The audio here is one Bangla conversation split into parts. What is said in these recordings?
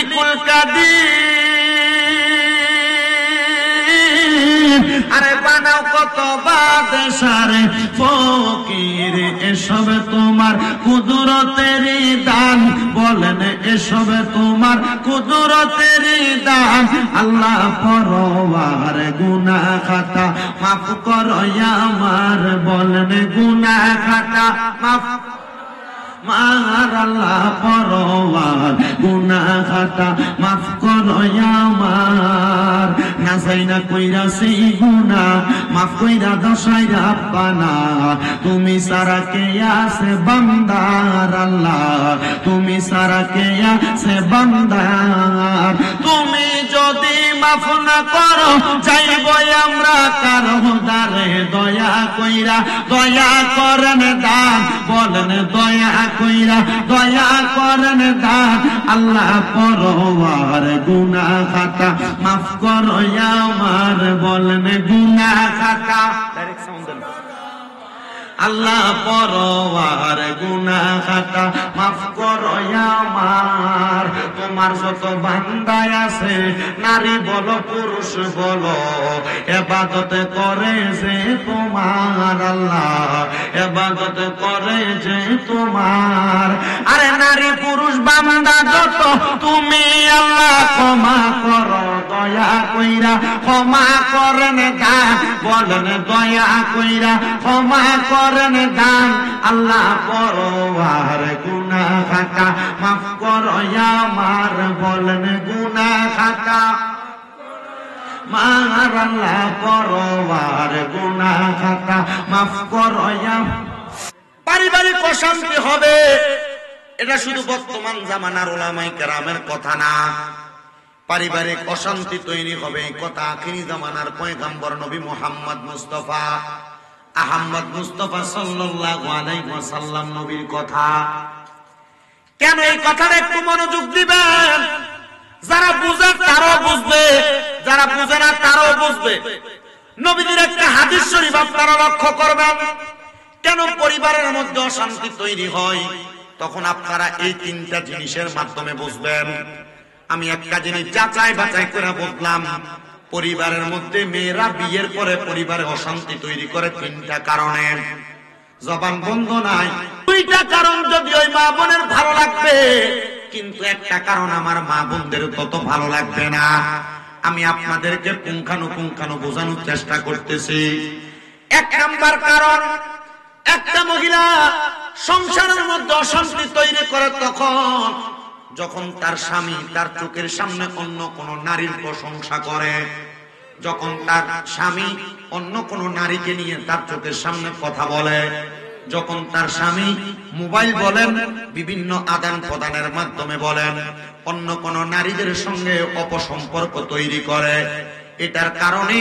মালিকুল কাদির, আরে বানাও কত বাদশারে ফকির, এসব তোমার কুদরতের দান, বলেন এসব তোমার কুদরতের দান। আল্লাহ পরওয়ার গুনাহ খাতা মাফ করো আমার, বলেন গুনাহ খাতা মাফ মার। আল্লাহ পরওয়ার গুনাহ খাতা মাফ করো আমার, না চাই না কইরা সেই গুনাহ মাফ কইরা দশাইরা পানা। তুমি সারা কে আছে বান্দার, আল্লাহ তুমি সারা কে আছে বান্দার। তুমি যদি মাফ না করো যাইব আমরা কারো দ্বারে, দয়া কইরা দয়া করেন দান, বলেন দয়া কইরা দয়া করেন দান। আল্লাহ পরওয়ার গুনাহ খাতা মাফ করো আমার, বলেন গুনাহ খাতা। আল্লাহ পরওয়ার গুনাহ খাতা মাফ করো আমার। তোমার যত বান্দা আছে নারী বলো পুরুষ বলো, ইবাদত করে যে তোমার, আল্লাহ ইবাদত করে যে তোমার। আরে নারী পুরুষ বান্দা যত তুমি আল্লাহ ক্ষমা করো দয়া কইরা, ক্ষমা করেন দান, বলেন দয়া কইরা ক্ষমা করেন দান। আল্লাহ পরওয়ার গুনাহ খাতা মাফ করো আমার, বলেন গুনাহ খাতা মার। আল্লাহ পরওয়ার গুনাহ খাতা মাফ করো। পারিবারিক অশান্তি হবে, এটা শুধু বর্তমান জামানার উলামায়ে কেরামের কথা না। পারিবারিক অশান্তি তৈরি হবে কথা আখিরি জামানার পয়গম্বর নবী মুহাম্মদ মুস্তাফা আহমদ মুস্তাফা সাল্লাল্লাহু আলাইহি ওয়াসাল্লাম নবীর কথা। কেন এই কথাটা একটু মনোযোগ দিবেন, যারা বুঝে তারাও বুঝবে, যারা বুঝে না তারাও বুঝবে। নবীর একটা হাদিস শরীফ আপনারা লক্ষ্য করবেন। কেন পরিবারের মধ্যে অশান্তি তৈরি হয়, তখন আপনারা এই তিনটা জিনিসের মাধ্যমে বুঝবেন। আমি একটা জিনিস যাচাই বাছাই করে বললাম, পরিবারের মধ্যে মেয়েরা বিয়ের পরে পরিবারে অশান্তি তৈরি করে তিনটা কারণে। জবান বন্ধ নাই, দুইটা কারণ যদি ওই মা বোনের ভালো লাগবে, কিন্তু একটা কারণ আমার মা বোনদের তত ভালো লাগবে না। আমি আপনাদেরকে পুঙ্খানুপুঙ্খানু বোঝানোর চেষ্টা করতেছি। এক নাম্বার কারণ, একটা মহিলা সংসারের মধ্যে অশান্তি তৈরি করে তখন যখন তার স্বামী তার চোখের সামনে অন্য কোন নারীর প্রশংসা করে, যখন তার স্বামী অন্য কোন নারীকে নিয়ে তার চোখের সামনে কথা বলে, যখন তার স্বামী মোবাইল বলেন বিভিন্ন আদান প্রদানের মাধ্যমে বলেন অন্য কোন নারীদের সঙ্গে অপসম্পর্ক তৈরি করে, এটার কারণে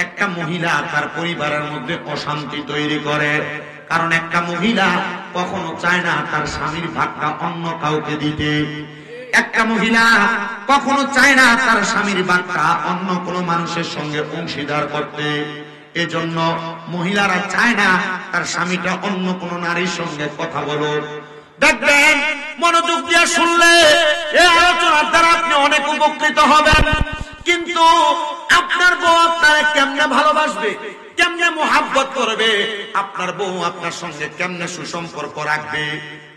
একটা মহিলা তার পরিবারের মধ্যে অশান্তি তৈরি করে। কারণ একটা মহিলা কখনো চায় না তার স্বামীর ভাগটা অন্য কাউকে দিতে, একটা মহিলা কখনো চায় না তার স্বামীর ভাগটা অন্য কোনো মানুষের সঙ্গে অংশীদার করতে। এজন্য মহিলারা চায় না তার স্বামীটা অন্য কোনো নারীর সঙ্গে কথা বলুক। দেখবেন মনোযোগ দিয়ে শুনলে এই আলোচনার দ্বারা আপনি অনেক উপকৃত হবেন। কিন্তু আপনার বউ আপনারা কেমনে ভালোবাসবে, কেমনে মোহাব্বত করবে, আপনার বউ আপনার সঙ্গে কেমনে সুসম্পর্ক রাখবে।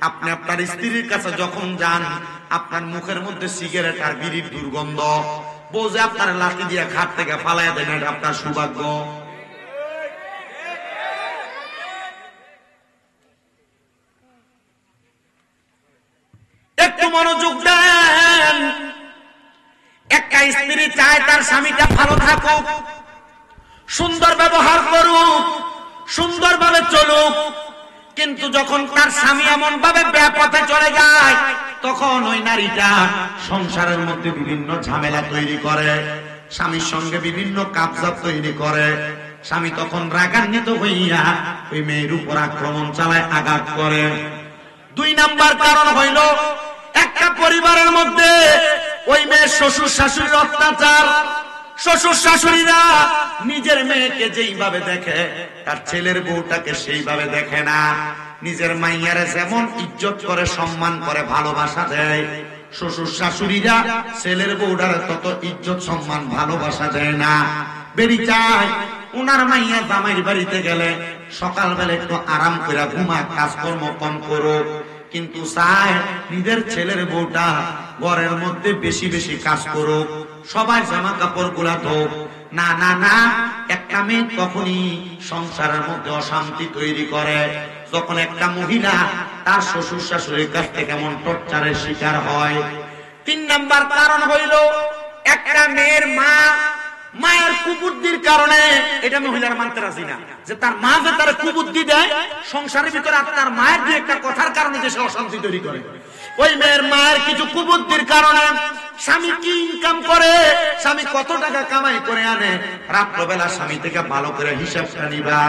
আপনি আপনার স্ত্রীর কাছে যখন যান, আপনার মুখের মধ্যে সিগারেট আর বিড়ির দুর্গন্ধ, বউ যে আপনার লাঠি দিয়ে খাট থেকে ফালাইয়া দেন, এটা আপনার সৌভাগ্য। একটু মনোযোগ দেন। একটা স্ত্রী চায় তার স্বামীটা ভালো থাকুক, সুন্দর ব্যবহার করুক, সুন্দরভাবে চলুক, কিন্তু যখন তার স্বামী এমন ভাবে বেপথে চলে যায়, তখন ওই নারীটা সংসারের মধ্যে বিভিন্ন ঝামেলা তৈরি করে, স্বামীর সঙ্গে বিভিন্ন কাপজাপ তৈরি করে। স্বামী তখন রাগান্বিত হইয়া ওই মেয়ের উপর আক্রমণ চালায়, আঘাত করে। দুই নাম্বার কারণ হইল একটা পরিবারের মধ্যে ওই মেয়ের শ্বশুর শাশুড়ির অত্যাচার। শ্বশুর শাশুড়িরা নিজের মেয়েকে যেইভাবে দেখে তার ছেলের বউটাকে সেইভাবে দেখে না। নিজের মাইয়ারে যেমন ইজ্জত করে, সম্মান করে, ভালোবাসা দেয়, শ্বশুর শাশুড়িরা ছেলের বউটার তত ইজ্জত সম্মান ভালোবাসা দেয় না। বেরি চায় উনার মাইয়া জামাইর বাড়িতে গেলে সকালবেলা একটু আরাম করে ঘুমা, কাজকর্ম কম করুক, কিন্তু চায় নিজের ছেলের বউটা ঘরের মধ্যে বেশি বেশি কাজ করুক, সবাই জামা কাপড় গুলা ধোক। না না না, একটা মেয়ে তখনই সংসারের মধ্যে অশান্তি তৈরি করে যখন একটা মহিলা তার শ্বশুর শাশুড়ির কাছ থেকে কেমন টর্চারের শিকার হয়। 3 নাম্বার কারণ হইল একটা মেয়ের মায়ের কুবুদ্ধির কারণে। এটা মহিলার মানতে রাজি না যে তার মা যে তার কুবুদ্ধি দেয় সংসারের ভিতরে, আর তার মায়ের যে একটা কথার কারণে যে সে অশান্তি তৈরি করে। ওই মেয়ের মায়ের কিছু কুবুদ্ধির কারণে স্বামী কি ইনকাম করে, স্বামী কত টাকা কামাই করে আনে, রাত্রবেলা স্বামী থেকে ভালো করে হিসাবটা নিবা,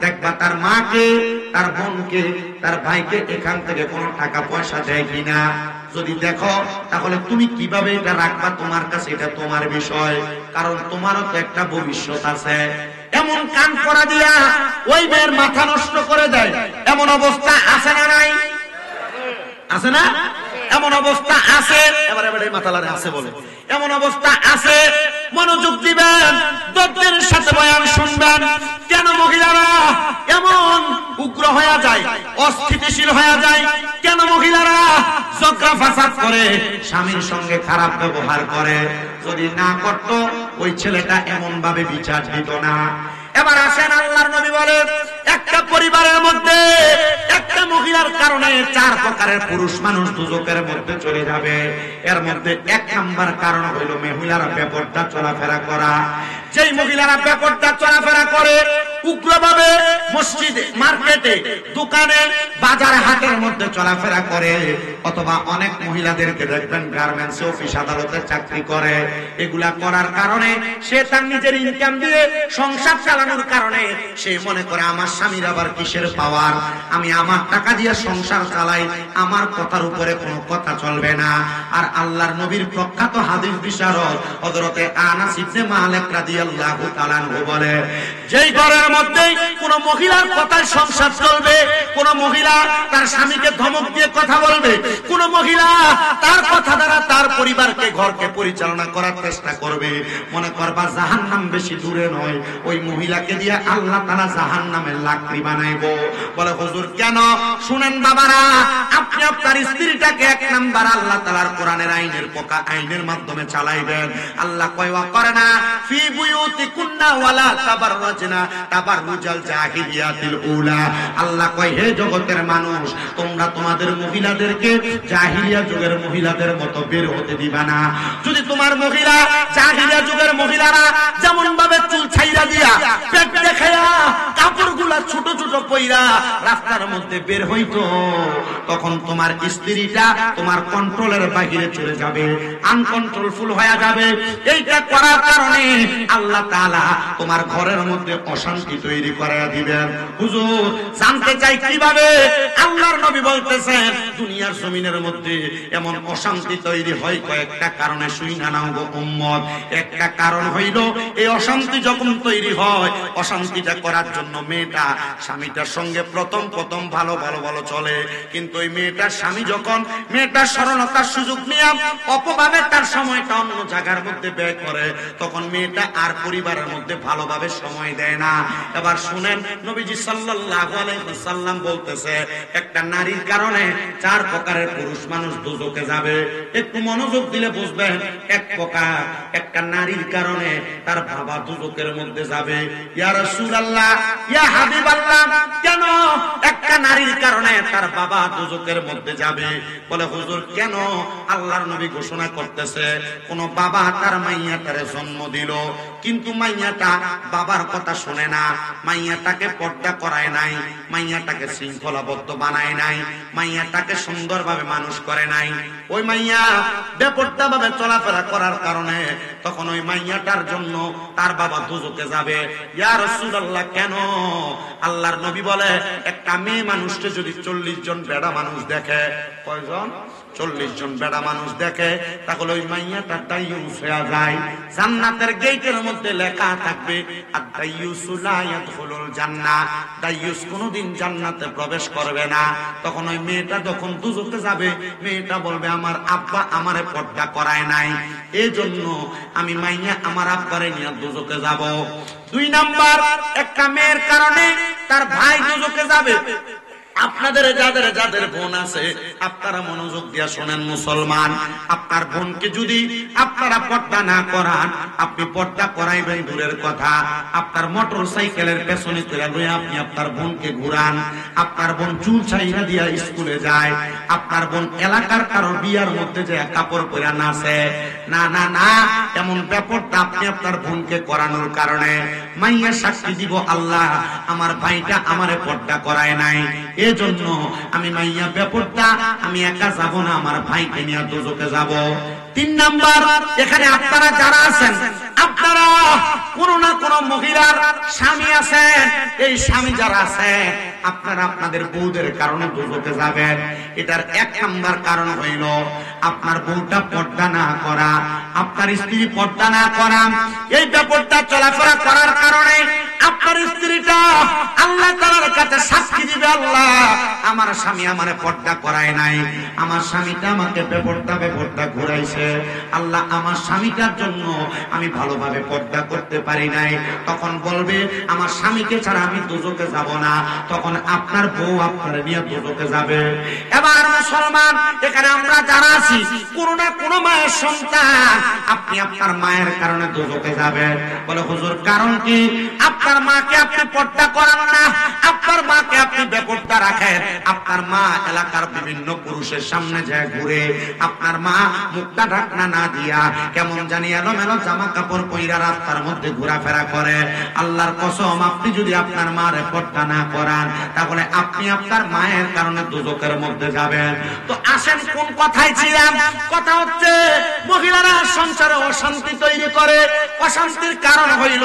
দেখবা তার মাকে, তার বোনকে, তার ভাইকে এখান থেকে কোনো টাকা পয়সা দেয় কিনা। যদি দেখো তাহলে তুমি কিভাবে এটা রাখবা তোমার কাছে, এটা তোমার বিষয়, কারণ তোমারও তো একটা ভবিষ্যৎ আছে। এমন কান করা দিয়া ওই মেয়ের মাথা নষ্ট করে দেয়। এমন অবস্থা আছে না নাই? আছে না? এমন অবস্থা আছে। এবারে মাথা লারে আছে বলে এমন অবস্থা আছে। মনোযোগ দিবেন, দর্দের সাথে বয়ান শুনবেন। কেন মহিলারা এমন উগ্র হয়ে যায়, অস্থিতিশীল হয়ে যায়? কেন মহিলারা ঝগড়া ফাসাদ করে, স্বামীর সঙ্গে খারাপ ব্যবহার করে? যদি না করতো ওই ছেলেটা এমন ভাবে বিচার দিত না। এবার আসেন, আল্লাহর নবী বলে একটা পরিবারের মধ্যে একটা মহিলার কারণে 4 প্রকারের পুরুষ মানুষ দুজকের মধ্যে চলে যাবে। এর মধ্যে 1 নাম্বার কারণ হইল মহিলারা বেপরদা চলাফেরা করা। যেই মহিলারা বেপরদা চলাফেরা করে, উগ্রভাবে মসজিদে, মার্কেটে, দোকানে, বাজার হাটের মধ্যে চলাফেরা করে, অথবা অনেক মহিলাদেরকে দেখবেন গার্মেন্টস, অফিস, আদালতে চাকরি করে। এগুলা করার কারণে সে তার নিজের ইনকাম দিয়ে সংসার চালানোর কারণে সে মনে করে আমার স্বামীর আবার কিসের পাওয়ার, আমি আমার টাকা দিয়ে সংসার চালাই, আমার কথার উপরে কোনো কথা চলবে না। আর আল্লাহর নবীর প্রখ্যাত হাদিস বিশারদ হযরতে আনাস ইবনে মালিক রাদিয়াল্লাহু তাআলা আনহু বলে, যেই ঘরের মধ্যে কোন মহিলার কথায় সংসার চলবে, কোন মহিলা তার স্বামীকে ধমক দিয়ে কথা বলবে, কোন মহিলা তার কথা দ্বারা তার পরিবারকে, ঘরকে পরিচালনা করার চেষ্টা করবে, মনে করবা জাহান্নাম বেশি দূরে নয়, ওই মহিলাকে দিয়ে আল্লাহ তাআলা জাহান্নামের লাকড়ি বানাইবো। বলে হুজুর কেন? শুনেন বাবারা, আপনি আপনার স্ত্রীটাকে 1 নাম্বার আল্লাহ তাআলার কোরআনের আইনের মাধ্যমে চালাইবেন। আল্লাহ কয় ওয়াকরনা ফি বুয়ুতিকুন্না ওয়ালা তাবাররাজনা তাবাররুজাল জাহিলিয়াতিল উলা। আল্লাহ কয় হে জগতের মানুষ, তোমরা তোমাদের মহিলাদেরকে জাহিলিয়া যুগের মহিলাদের মতো বের হতে দিবা না। যদি তোমার মহিলা জাহিলিয়া যুগের মহিলারা যেমন ভাবে চুল ছাইরা দিয়া, পেট দেখায়া, কাপড়গুলা ছোট ছোট পইরা রাস্তার মধ্যে বের হইতো, তখন তোমার স্ত্রীটা তোমার কন্ট্রোলের বাইরে চলে যাবে, আনকন্ট্রোলফুল হয়ে যাবে। এইটা করার কারণে আল্লাহ তাআলা তোমার ঘরের মধ্যে অশান্তি তৈরি করে দিবেন। হুজুর জানতে চাই কিভাবে? আল্লাহর নবী বলতেছেন দুনিয়ার জমিনের মধ্যে এমন অশান্তি তৈরি হয় কয়েকটা কারণে, শুইনা নাও গো উম্মত। একটা কারণ হইল এই অশান্তি যখন তৈরি হয়, অশান্তিটা করার জন্য মেয়েটা স্বামীটার সঙ্গে প্রথম ভালো চলে, কিন্তু ওই মেয়েটার স্বামী যখন মেয়েটার সরলতার সুযোগ নিয়ে অপভাবে তার সময়টা অন্য জায়গার মধ্যে ব্যয় করে, তখন মেয়েটা আর পরিবারের মধ্যে ভালোভাবে সময় দেয় না। এবার শুনেন, নবীজি সাল্লাল্লাহু আলাইহি ওয়াসাল্লাম বলতেছে একটা নারীর কারণে 4 প্রকারের পুরুষ মানুষ দুজকে যাবে। একটু মনোযোগ দিলে বুঝবেন। 1 প্রকার, একটা নারীর কারণে তার বাবা দুজকের মধ্যে যাবে। ইয়া রাসূলুল্লাহ, ইয়া হাবিবাল্লাহ, কেন একটা নারীর কারণে তার বাবা দুজকের মধ্যে যাবে? বলে হুজুর কেন? আল্লাহর নবী ঘোষণা করতেছে, কোন বাবা তার মাইয়াটারে জন্ম দিল, কিন্তু মাইয়াটা বাবার কথা শুনে না, মাইয়াটাকে পর্দা করায় নাই, মাইয়াটাকে শৃঙ্খলাবদ্ধ বানায় নাই, মাইয়াটাকে সুন্দরভাবে মানুষ করে নাই, ওই মাইয়া বেপর্দা ভাবে চলাফেরা করার কারণে তখন ওই মাইয়াটার জন্য তার বাবা দুজকে যাবে। ইয়া রাসূলুল্লাহ কেন? আল্লাহর নবী বলে একটা মেয়ে মানুষকে যদি 40 জন বেড়া মানুষ দেখে, কয়জন? 40 জন বেড়া মানুষ দেখে, তাহলে ওই মাইয়াটা দাইয়ুস হয়ে যায়। জান্নাতের গেটের মধ্যে লেখা থাকবে আদ-দাইয়ুসু লা ইয়াদখুলুল জান্নাহ, দাইয়ুস কোনোদিন জান্নাতে প্রবেশ করবে না। তখন ওই মেয়েটা যখন দুজকে যাবে, মেয়েটা বলবে আমার আব্বা আমারে পর্দা করায় নাই, এজন্য আমি মাইয়া আমার আব্বারে নিয়ে দুজকে যাব। 2 নাম্বার, একটা মেয়ের কারণে তার ভাই দুজকে যাবে। আপনাদের যাদের যাদের বোন আছে, আপনারা মনোযোগ দিয়া শোনেন মুসলমান। আপনার বোনকে যদি আপনারা পর্দা না করান, আপনি পর্দা করাইবেন দূরের কথা, আপনার মোটর সাইকেলের পেছনে তুলে লইয়া আপনি আপনার বোনকে ঘুরান, আপনার বোন চুল ছাইরা দিয়া স্কুলে যায়, আপনার বোন এলাকার কারো বিয়ার মধ্যে যে কাপড় পরে নাচে, না না না, এমন ব্যাপারটা আপনি আপনার বোনকে করানোর কারণে মাইয়া সাক্ষী দিব আল্লাহ আমার ভাইটা আমারে পর্দা করায় নাই, এজন্য আমি মাইয়া ব্যাপারটা আমি একা যাব না, আমার ভাইকে নিয়ে দুজকে যাব। 3 নাম্বার, এখানে আপনারা যারা আছেন, আপনারা কোন না কোন মহিলার স্বামী আছেন, এই স্বামী যারা আছে আপনারা আপনাদের বউদের কারণে দুজকে যাবেন। এটার 1 নাম্বার কারণ হইল আপনার বউটা পর্দা না করা, আপনার স্ত্রী পর্দা না করা, এই ব্যাপারটা চলাফেরা করার কারণে আপনার স্ত্রীটা আল্লাহ তাআলার কাছে সাক্ষী দিবে, আল্লাহ আমার স্বামী আমারে পর্দা করায় নাই, আমার স্বামীটা আমাকে বেপর্দা ঘুরাইছে, আল্লাহ আমার স্বামীটার জন্য আমি ভালোভাবে পর্দা করতে পারি নাই। তখন বলবে আমার স্বামীকে ছাড়া আমি দুজকে যাব না, তখন আপনার বউ আপনার নিয়ে দুজকে যাবে। এবার মুসলমান, এখানে আমরা যারা আছি কোন না কোন মায়ের সন্তান, আপনি আপনার মায়ের কারণে দুজকে যাবেন। বলে হুজুর কারণ কি? আপনার মাকে আপনি পর্দা করান না, আপনার মাকে আপনি বেপর্দা রাখেন, আপনার মা এলাকার বিভিন্ন পুরুষের সামনে যায় ঘুরে, আপনার মা মুখটা ঢাকনা না দিয়া কেমন জানি এলোমেলো জামা কাপড় পইরা রাস্তার মধ্যে ঘোরাফেরা করে। আল্লাহর কসম, আপনি যদি আপনার মারে পর্দা না করান, তাহলে আপনি আপনার মায়ের কারণে দুজকের মধ্যে যাবেন। তো আসেন কোন কথায় ছিলাম? কথা হচ্ছে মহিলারা সংসারে অশান্তি তৈরি করে, অশান্তির কারণ হইল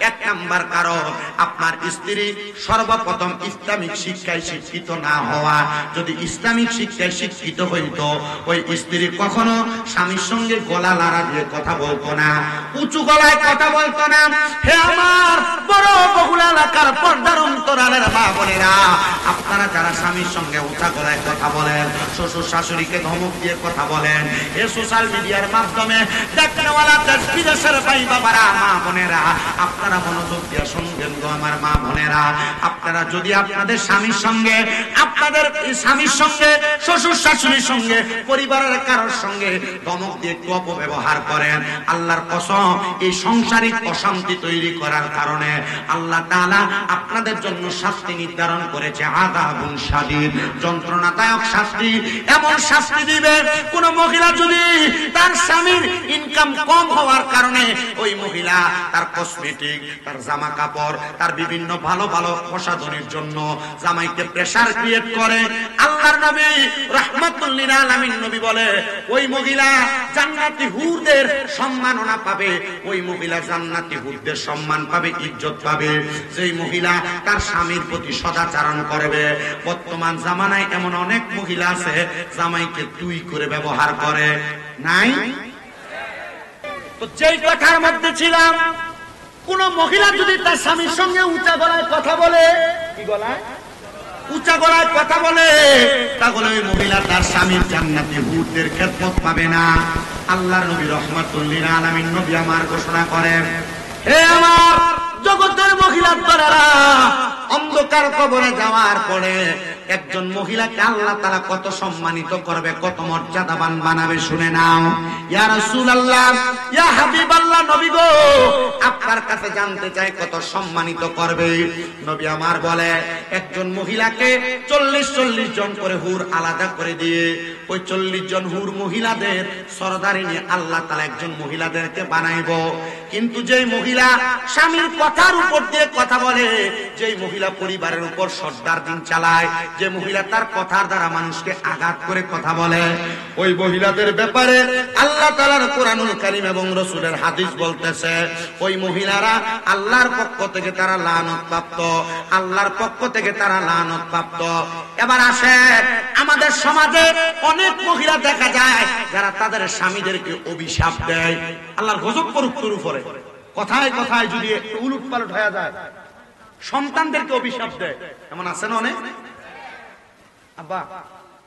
1 নাম্বার কারণ আপনার স্ত্রী সর্বপ্রথম ইসলামিক শিক্ষায় শিক্ষিত না হওয়া। যদি ইসলামিক শিক্ষায় শিক্ষিত হইতো, ওই স্ত্রী কখনো স্বামীর সঙ্গে গলা লাড়া দিয়ে কথা বলতো না, উঁচু গলায় কথা বলতো না। হে আমার বড় বহুল এলাকার পর্দার অন্তরালের মা বোনেরা, আপনারা যারা স্বামীর সঙ্গে উঁচা গলায় কথা বলেন, শ্বশুর শাশুড়িকে ধমক দিয়ে কথা বলেন, এই সোশ্যাল মিডিয়ার মাধ্যমে দেখনেওয়ালা দেশ বিদেশের ভাই বাবারা, মা বোনেরা, আপনারা মনোযোগ দিয়ে শুনবেন গো আমার মা বোনেরা। আপনারা যদি আপনাদের স্বামীর সঙ্গে, আপনাদের স্বামীর সঙ্গে, শ্বশুর শাশুড়ির সঙ্গে, পরিবারের কারোর সঙ্গে ধমক দিয়ে একটু অপব্যবহার করেন, আল্লাহর কসম এই সাংসারিক অশান্তি তৈরি করার কারণে আল্লাহ তাআলা আপনাদের জন্য শাস্তি নির্ধারণ করেছে, আযাবুন শাদীদ, যন্ত্রণাদায়ক শাস্তি। এমন শাস্তি দিবে কোন মহিলা যদি তার স্বামীর ইনকাম কম হওয়ার কারণে ওই মহিলা তার কসমেটিক, তার জামা কাপড়, তার বিভিন্ন ভালো ভালো প্রসাধনের জন্য জামাইকে প্রেসার ক্রিয়েট করে, আল্লাহর নবী রাহমাতুল লিল আলামিন নবী বলে ওই মহিলা জান্নাতি হুরদের সম্মাননা পাবে, ওই মহিলা জান্নাতি হুরদের সম্মান পাবে, ইজ্জত পাবে, যেই মহিলা তার স্বামীর প্রতি সদাচরণ করবে। বর্তমান জামানায় এমন অনেক মহিলা আছে জামাইকে তুই করে ব্যবহার করে, নাই? তো যেই কথার মধ্যে ছিলাম, কোন মহিলা যদি তার স্বামীর সঙ্গে উঁচা গলায় কথা বলে, কি গলায়? উঁচা গলায় কথা বলে, তাহলে ওই মহিলা তার স্বামীর জান্নাতি হুরদের খেদমত পাবে না। আল্লাহর নবী রাহমাতুল লিল আলামিন নবী আমার ঘোষণা করেন, হে আমার জগতের মহিলা তারা অন্ধকার কবরে যাওয়ার পরে একজন মহিলাকে আল্লাহ তাআলা কত সম্মানিত করবে, কত মর্যাদাবান বানাবে, শুনে নাও। ইয়া রাসূলুল্লাহ, ইয়া হাবিবাল্লাহ, নবী গো আপনার কাছে জানতে চাই কত সম্মানিত করবে। নবী আমার বলে একজন মহিলাকে 40 জন করে হুর আলাদা করে দিয়ে ওই 40 জন হুর মহিলাদের সরদারিনী আল্লাহ তাআলা একজন মহিলাদেরকে বানাইবো। কিন্তু যেই মহিলা স্বামীর কথার উপর দিয়ে কথা বলে, যেই মহিলা পরিবারের উপর সর্দার দিন চালায়, যে মহিলা তার কথার দ্বারা মানুষকে আঘাত করে কথা বলে, ওই মহিলাদের ব্যাপারে আল্লাহ তাআলার কোরআনুল কারীম এবং রাসূলের হাদিস বলতেছে ওই মহিলারা আল্লাহর পক্ষ থেকে তারা লানত প্রাপ্ত, আল্লাহর পক্ষ থেকে তারা লানত প্রাপ্ত। এবার আসে আমাদের সমাজে অনেক মহিলা দেখা যায় যারা তাদের স্বামীদেরকে অভিশাপ দেয়। আল্লাহর গজব করুক তোর উপরে। কথায় কথায় যদি একটু উলট পালট হয়ে যায়, সন্তানদেরকে অভিশাপ দেয়, এমন আছে না অনেক। আব্বা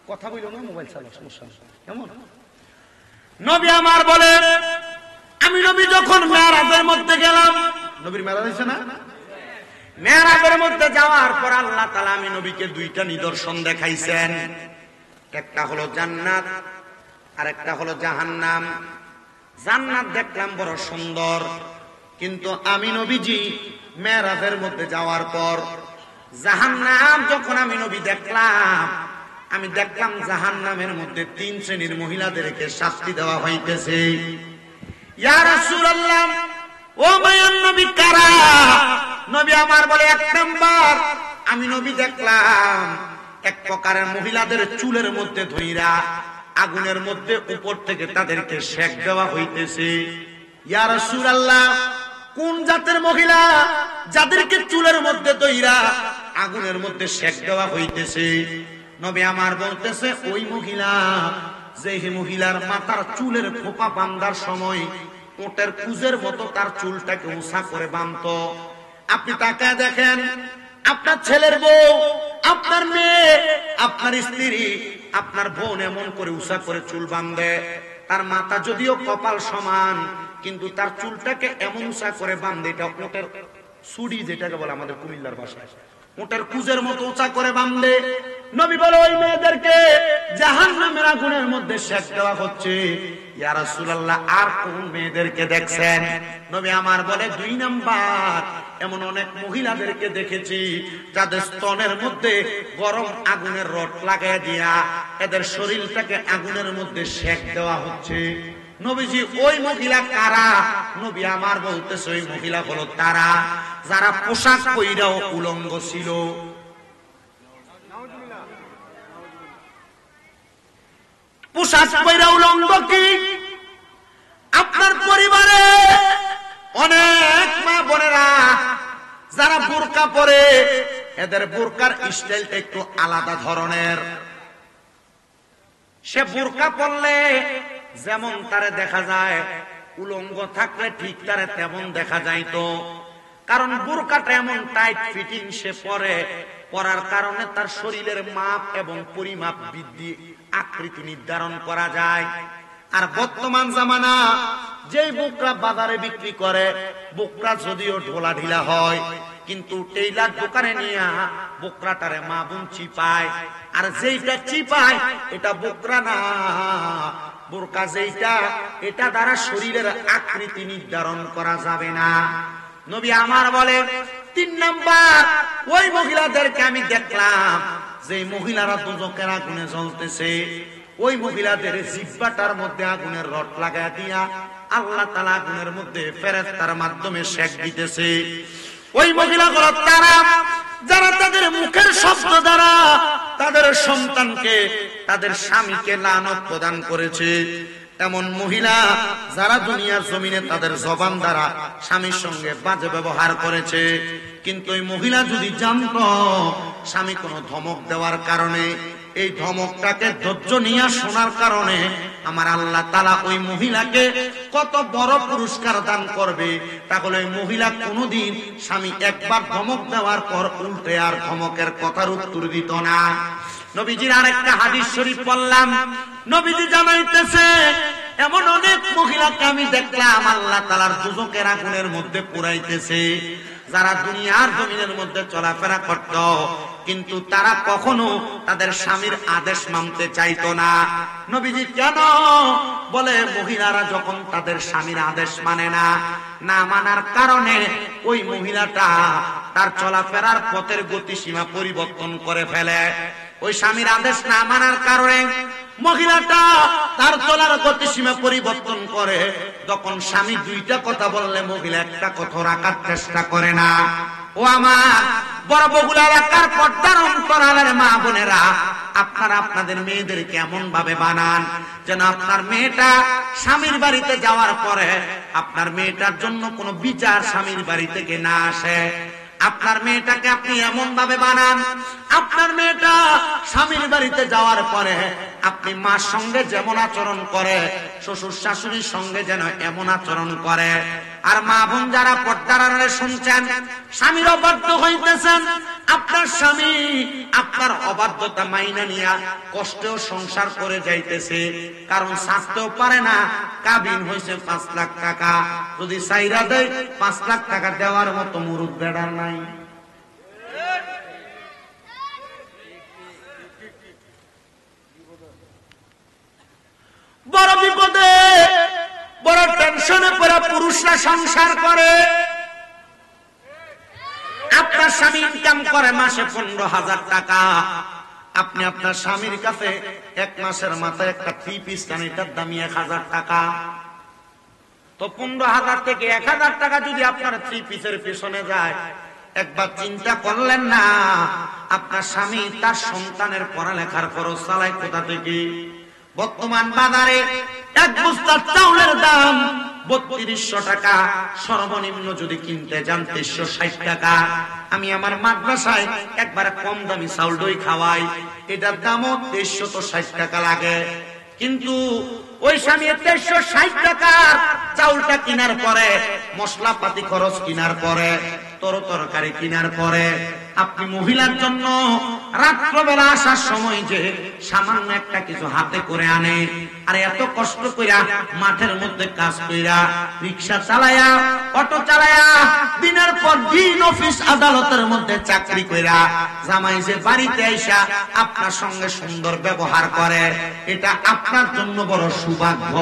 কথা বললো না, মোবাইল চালাও, সমস্যা নেই। কেমন নবী আমার বলে, আমি নবী যখন মেরাজের মধ্যে গেলাম, নবীর মেরাজ হয়েছে না, মেরাজের মধ্যে যাওয়ার পর আল্লাহ তাআলা আমি নবীকে দুইটা নিদর্শন দেখাইছেন। একটা হলো জান্নাত আর একটা হলো জাহান্নাম। জান্নাত দেখলাম বড় সুন্দর, কিন্তু আমি নবীজি মেরাজের মধ্যে যাওয়ার পর জাহান্নাম যখন আমি নবী দেখলাম, আমি দেখলাম জাহান্নামের মধ্যে 3 শ্রেণীর মহিলাদেরকে শাস্তি দেওয়া হইতেছে। ইয়া রাসূলুল্লাহ, ও মায়ান নবী কারা? নবী আমার বলে, 1 নাম্বার আমি নবী দেখলাম এক প্রকারের মহিলাদের চুলের মধ্যে ধইরা আগুনের মধ্যে উপর থেকে তাদেরকে সেক দেওয়া হইতেছে। ইয়া রাসূলুল্লাহ, কোন জাতের মহিলা যাদেরকে চুলের মধ্যে ধইরা আগুনের মধ্যে সেক দেওয়া হইতেছে? নবী আমার বলতেছে ওই মহিলা, যে মহিলার মাথার চুলের খোপা বাঁধার সময় ওটের কুজের মতো তার চুলটাকে উঁচা করে বাঁধতো। আপনি তাকায় দেখেন, আপনার ছেলের বউ, আপনার মেয়ে, আপনার স্ত্রী, আপনার বোন এমন করে উঁচা করে চুল বাঁধে, তার মাথা যদিও কপাল সমান, কিন্তু তার চুলটাকে এমন উঁচা করে বাঁধে, এটা ওটের সুড়ি যেটাকে বলে আমাদের কুমিল্লার ভাষায়, ওটের কুজের মতো উঁচা করে বাঁধে। নবী বলে ওই মেয়েদেরকে জাহান্নামের আগুনের মধ্যে সেক দেওয়া হচ্ছে। ইয়া রাসূলুল্লাহ, আর কোন মেয়েদেরকে দেখছেন? নবী আমার বলে 2 নাম্বার এমন অনেক মহিলাদেরকে দেখেছি যাদের স্তনের মধ্যে গরম আগুনের রড লাগায় দিয়া এদের শরীরটাকে আগুনের মধ্যে সেক দেওয়া হচ্ছে। নবীজি ওই মহিলা কারা? নবী আমার বলতেছে ওই মহিলা হলো তারা যারা পোশাক পইরাও উলঙ্গ ছিল। পোশাক পইরা উলঙ্গ কি? আপনার পরিবারে অনেক মা বোনেরা যারা বোরকা পরে, এদের বোরকার স্টাইলটা একটু আলাদা ধরনের। সে বোরকা পরলে যেমন তারে দেখা যায়, উলঙ্গ থাকলে ঠিক তারে তেমন দেখা যাইতো। কারণ বোরকাটা এমন টাইট ফিটিং সে পরে, পরার কারণে তার শরীরের মাপ এবং পরিমাপ বৃদ্ধি আকৃতি নির্ধারণ করা যায়। আর বর্তমান জামানা যেই বোকরা বাজারে বিক্রি করে, বোকরা যদিও ঢোলা ঢিলা হয়, কিন্তু টেইলার দোকানে নিয়ে বোকরাটারে মা বোন চিপায়, আর যেইটা চিপায় এটা বোকরা না, বোরকা যেইটা, এটা দ্বারা শরীরের আকৃতি নির্ধারণ করা যাবে না। নবী আমার বলে 3 নাম্বার ওই মহিলাদেরকে আমি দেখলাম যে মহিলারা দুজকের আগুনে জ্বলতেছে, ওই মহিলাদের জিহ্বাটার মধ্যে আগুনের রড লাগায় দিয়া আল্লাহ তাআলা আগুনের মধ্যে ফেরেশতার মাধ্যমে সেক দিতেছে। ওই মহিলাগুলো তারা যারা তাদের মুখের শব্দ দ্বারা তাদের সন্তানকে, তাদের স্বামীকে লানত প্রদান করেছে। এমন মহিলা যারা দুনিয়ার জমিনে তাদের জবান দ্বারা স্বামীর সঙ্গে বাজে ব্যবহার করেছে, কিন্তু ওই মহিলা যদি জানতো স্বামী কোনো ধমক দেওয়ার কারণে, এই ধমকটাকে ধৈর্য নিয়ে শোনার কারণে আমার আল্লাহ তাআলা ওই মহিলাকে কত বড় পুরস্কার দান করবে, তাহলে ওই মহিলা কোনোদিন স্বামী একবার ধমক দেওয়ার পর উল্টে আর ধমকের কথার উত্তর দিত না। নবীজির আরেকটা হাদিস শরীফ পড়লাম, নবীজি জানাইতেছে এমন অনেক মহিলাকে আমি দেখলাম আল্লাহ তাআলার দুজকের আগুনের মধ্যে পুরাইতেছে, যারা দুনিয়ার জমিনের মধ্যে চলাফেরা করত, কিন্তু তারা কখনো তাদের স্বামীর আদেশ মানতে চাইতো না। নবীজি কেন? বলে মহিলারা যখন তাদের স্বামীর আদেশ মানে না, না মানার কারণে ওই মহিলাটা তার চলাফেরার পথের গতিসীমা পরিবর্তন করে ফেলে। ওই স্বামীর আদেশ না মানার কারণে মহিলাটা তার চলার গতিসীমা পরিবর্তন করে। তখন স্বামী দুইটা কথা বললে মহিলা একটা কথা রাখার চেষ্টা করে না। ও আমার বড় বগুলা এলাকার পর্দার অন্তরালের মা বোনেরা, আপনারা আপনাদের মেয়েদেরকে এমন ভাবে বানান যেন আপনার মেয়েটা স্বামীর বাড়িতে যাওয়ার পরে আপনার মেয়েটার জন্য কোনো বিচার স্বামীর বাড়ি থেকে না আসে। আপনার মেয়েটাকে আপনি এমন ভাবে বানান, আপনার মেয়েটা স্বামীর বাড়িতে যাওয়ার পরে আপনি মার সঙ্গে যেমন আচরণ করে শ্বশুর শাশুড়ির সঙ্গে যেন এমন আচরণ করে। আর মা বোন যারা পর্দার আড়ালে শুনছেন, স্বামীর অবাধ্য হইতেছেন, আপনার স্বামী আপনার অবাধ্যতা মাইনা নিয়া কষ্টেও সংসার করে যাইতেছে, কারণ ছাড়তেও পারে না। কাবিন হয়েছে 5 লাখ টাকা, যদি সাইরা দেয় 5 লাখ টাকা দেওয়ার মতো মুরুদ বেড়ার নাই। বড় বিপদে বড় টেনশনে পড়ে পুরুষরা সংসার করে। আপনার স্বামী ইনকাম করে মাসে 15,000 টাকা, আপনি আপনার স্বামীর কাছে 1 মাসের মাথায় একটা 3 পিস কান, এটার দামি 1000 টাকা। তো 15,000 থেকে 1000 টাকা যদি আপনার 3 পিসের পেছনে যায়, একবার চিন্তা করলেন না আপনার স্বামী তার সন্তানের পড়ালেখার খরচ চালায় কোথা থেকে? বর্তমান বাজারে 1 বস্তা চাউলের দাম 3200 টাকা, সর্বনিম্ন যদি কিনতে যান 360 টাকা। আমি আমার মাদ্রাসায় একবার কম দামি চাউল দই খাওয়াই, এটার দামও 360 টাকা লাগে। কিন্তু ওই স্বামী 360 টাকার চাউলটা কেনার পরে, মশলাপাতি খরচ কেনার পরে, তরকারি কেনার পরে, আপনি মহিলার জন্য রাত্রবেলা আসার সময় যে সামান্য একটা কিছু হাতে করে আনে, আর এত কষ্ট কইরা মাঠের মধ্যে কাজ কইরা, রিক্সা চালায়া, অটো চালায়া, দিনের পর দিন অফিস আদালতের মধ্যে চাকরি কইরা জামাই যে বাড়িতে আইসা আপনার সঙ্গে সুন্দর ব্যবহার করে, এটা আপনার জন্য বড় সৌভাগ্য,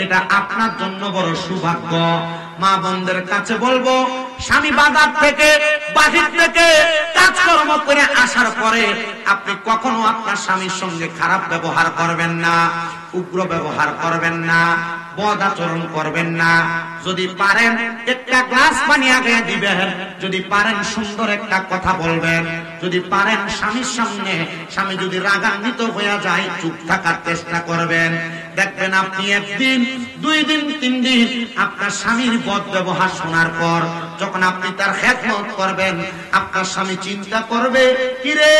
এটা আপনার জন্য বড় সৌভাগ্য। মা বোনদের কাছে বলবো, স্বামী বাজার থেকে বাহির থেকে কাজকর্ম করে আসার পরে আপনি কখনো আপনার স্বামীর সঙ্গে খারাপ ব্যবহার করবেন না, উগ্র ব্যবহার করবেন না, বদ আচরণ করবেন না। যদি পারেন একটা গ্লাস পানি আগে দিবেন, যদি পারেন সুন্দর একটা কথা বলবেন, যদি পারেন স্বামীর সামনে স্বামী যদি রাগান্বিত হয়ে যায় চুপ থাকার চেষ্টা করবেন। দেখবেন আপনি 1 দিন 2 দিন 3 দিন আপনার স্বামীর বদ ব্যবহার শোনার পর যখন আপনি তার খেদমত করবেন, আপনার স্বামী চিন্তা করবে, কিরে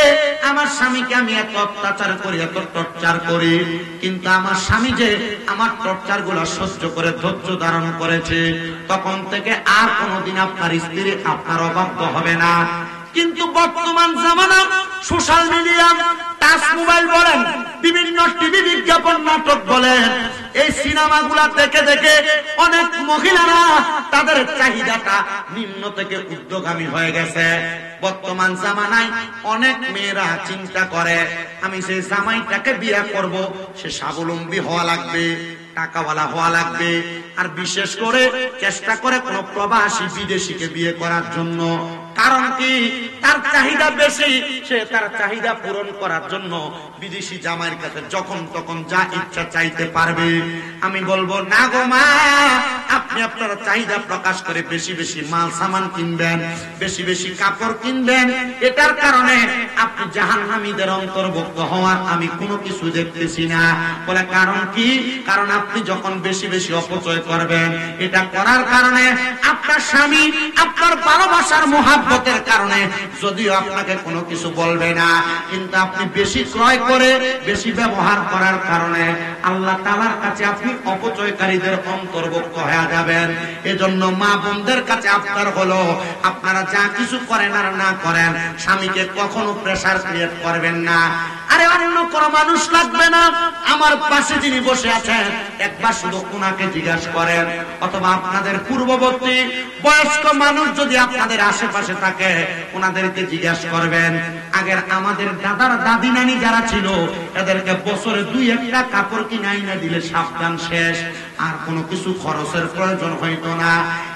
আমার স্বামীকে আমি এত অত্যাচার করি, এত টর্চার করি, কিন্তু আমার স্বামী যে আমার টর্চার গুলো সহ্য করে ধৈর্য ধারণ করেছে, তখন থেকে আর কোনোদিন আপনার স্ত্রী আপনার অবাধ্য হবে না। কিন্তু বর্তমান জামানা সোশ্যাল মিডিয়া, টাচ মোবাইল বলেন, বিভিন্ন টিভি বিজ্ঞাপন, নাটক বলেন, এই সিনেমাগুলা দেখে দেখে অনেক মহিলারা তাদের চাহিদাটা নিম্ন থেকে ঊর্ধ্বগামী হয়ে গেছে। বর্তমান জামানায় অনেক মেয়েরা চিন্তা করে, আমি সেই জামাইটাকে বিয়ে করব, সে স্বাবলম্বী হওয়া লাগবে, টাকাওয়ালা হওয়া লাগবে, আর বিশেষ করে চেষ্টা করে কোন প্রবাসী বিদেশিকে বিয়ে করার জন্য। কারণ কি? তার চাহিদা বেশি, সে তার চাহিদা পূরণ করার জন্য বিদেশি জামাইয়ের কাছে যখন তখন যা ইচ্ছা চাইতে পারবে। আমি বলবো না গো মা, আপনি আপনার চাহিদা প্রকাশ করে বেশি বেশি মাল সামান কিনবেন, বেশি বেশি কাপড় কিনবেন, এটার কারণে আপনি জাহান্নামীদের অন্তর্ভুক্ত হওয়ার আমি কোনো কিছু দেখতেছি না। বলে কারণ কি? কারণ আপনি যখন বেশি বেশি অপচয় করবেন, এটা করার কারণে আপনার স্বামী আপনার ভালোবাসার মহাব্বতের কারণে যদিও আপনাকে কোনো কিছু বলবে না, কিন্তু আপনি বেশি ক্রয় করে বেশি ব্যবহার করার কারণে আল্লাহ তাআলার কাছে আপনি অপচয়কারীদের অন্তর্ভুক্ত হয়ে যাবেন। এজন্য মা বোনদের কাছে আপনার হলো, আপনারা যা কিছু করেন আর না করেন, স্বামীকে কখনো প্রেসার ক্রিয়েট করবেন না। আরে অন্য কোনো মানুষ লাগবে না, আমার পাশে যিনি বসে আছেন একবার শুধু ওনাকে জিজ্ঞাসা করেন, অথবা আপনাদের পূর্ববর্তী বয়স্ক মানুষ যদি আপনাদের আশেপাশে থাকে ওনাদেরকে জিজ্ঞাসা করবেন। আগের আমাদের দাদার দাদি নানি যারা ছিল, এদেরকে বছরে 2-1টা কাপড় কিনাই না দিলে সাবধান শেষ। আর কোনো কিছু খরচের প্রয়োজন হইতো না।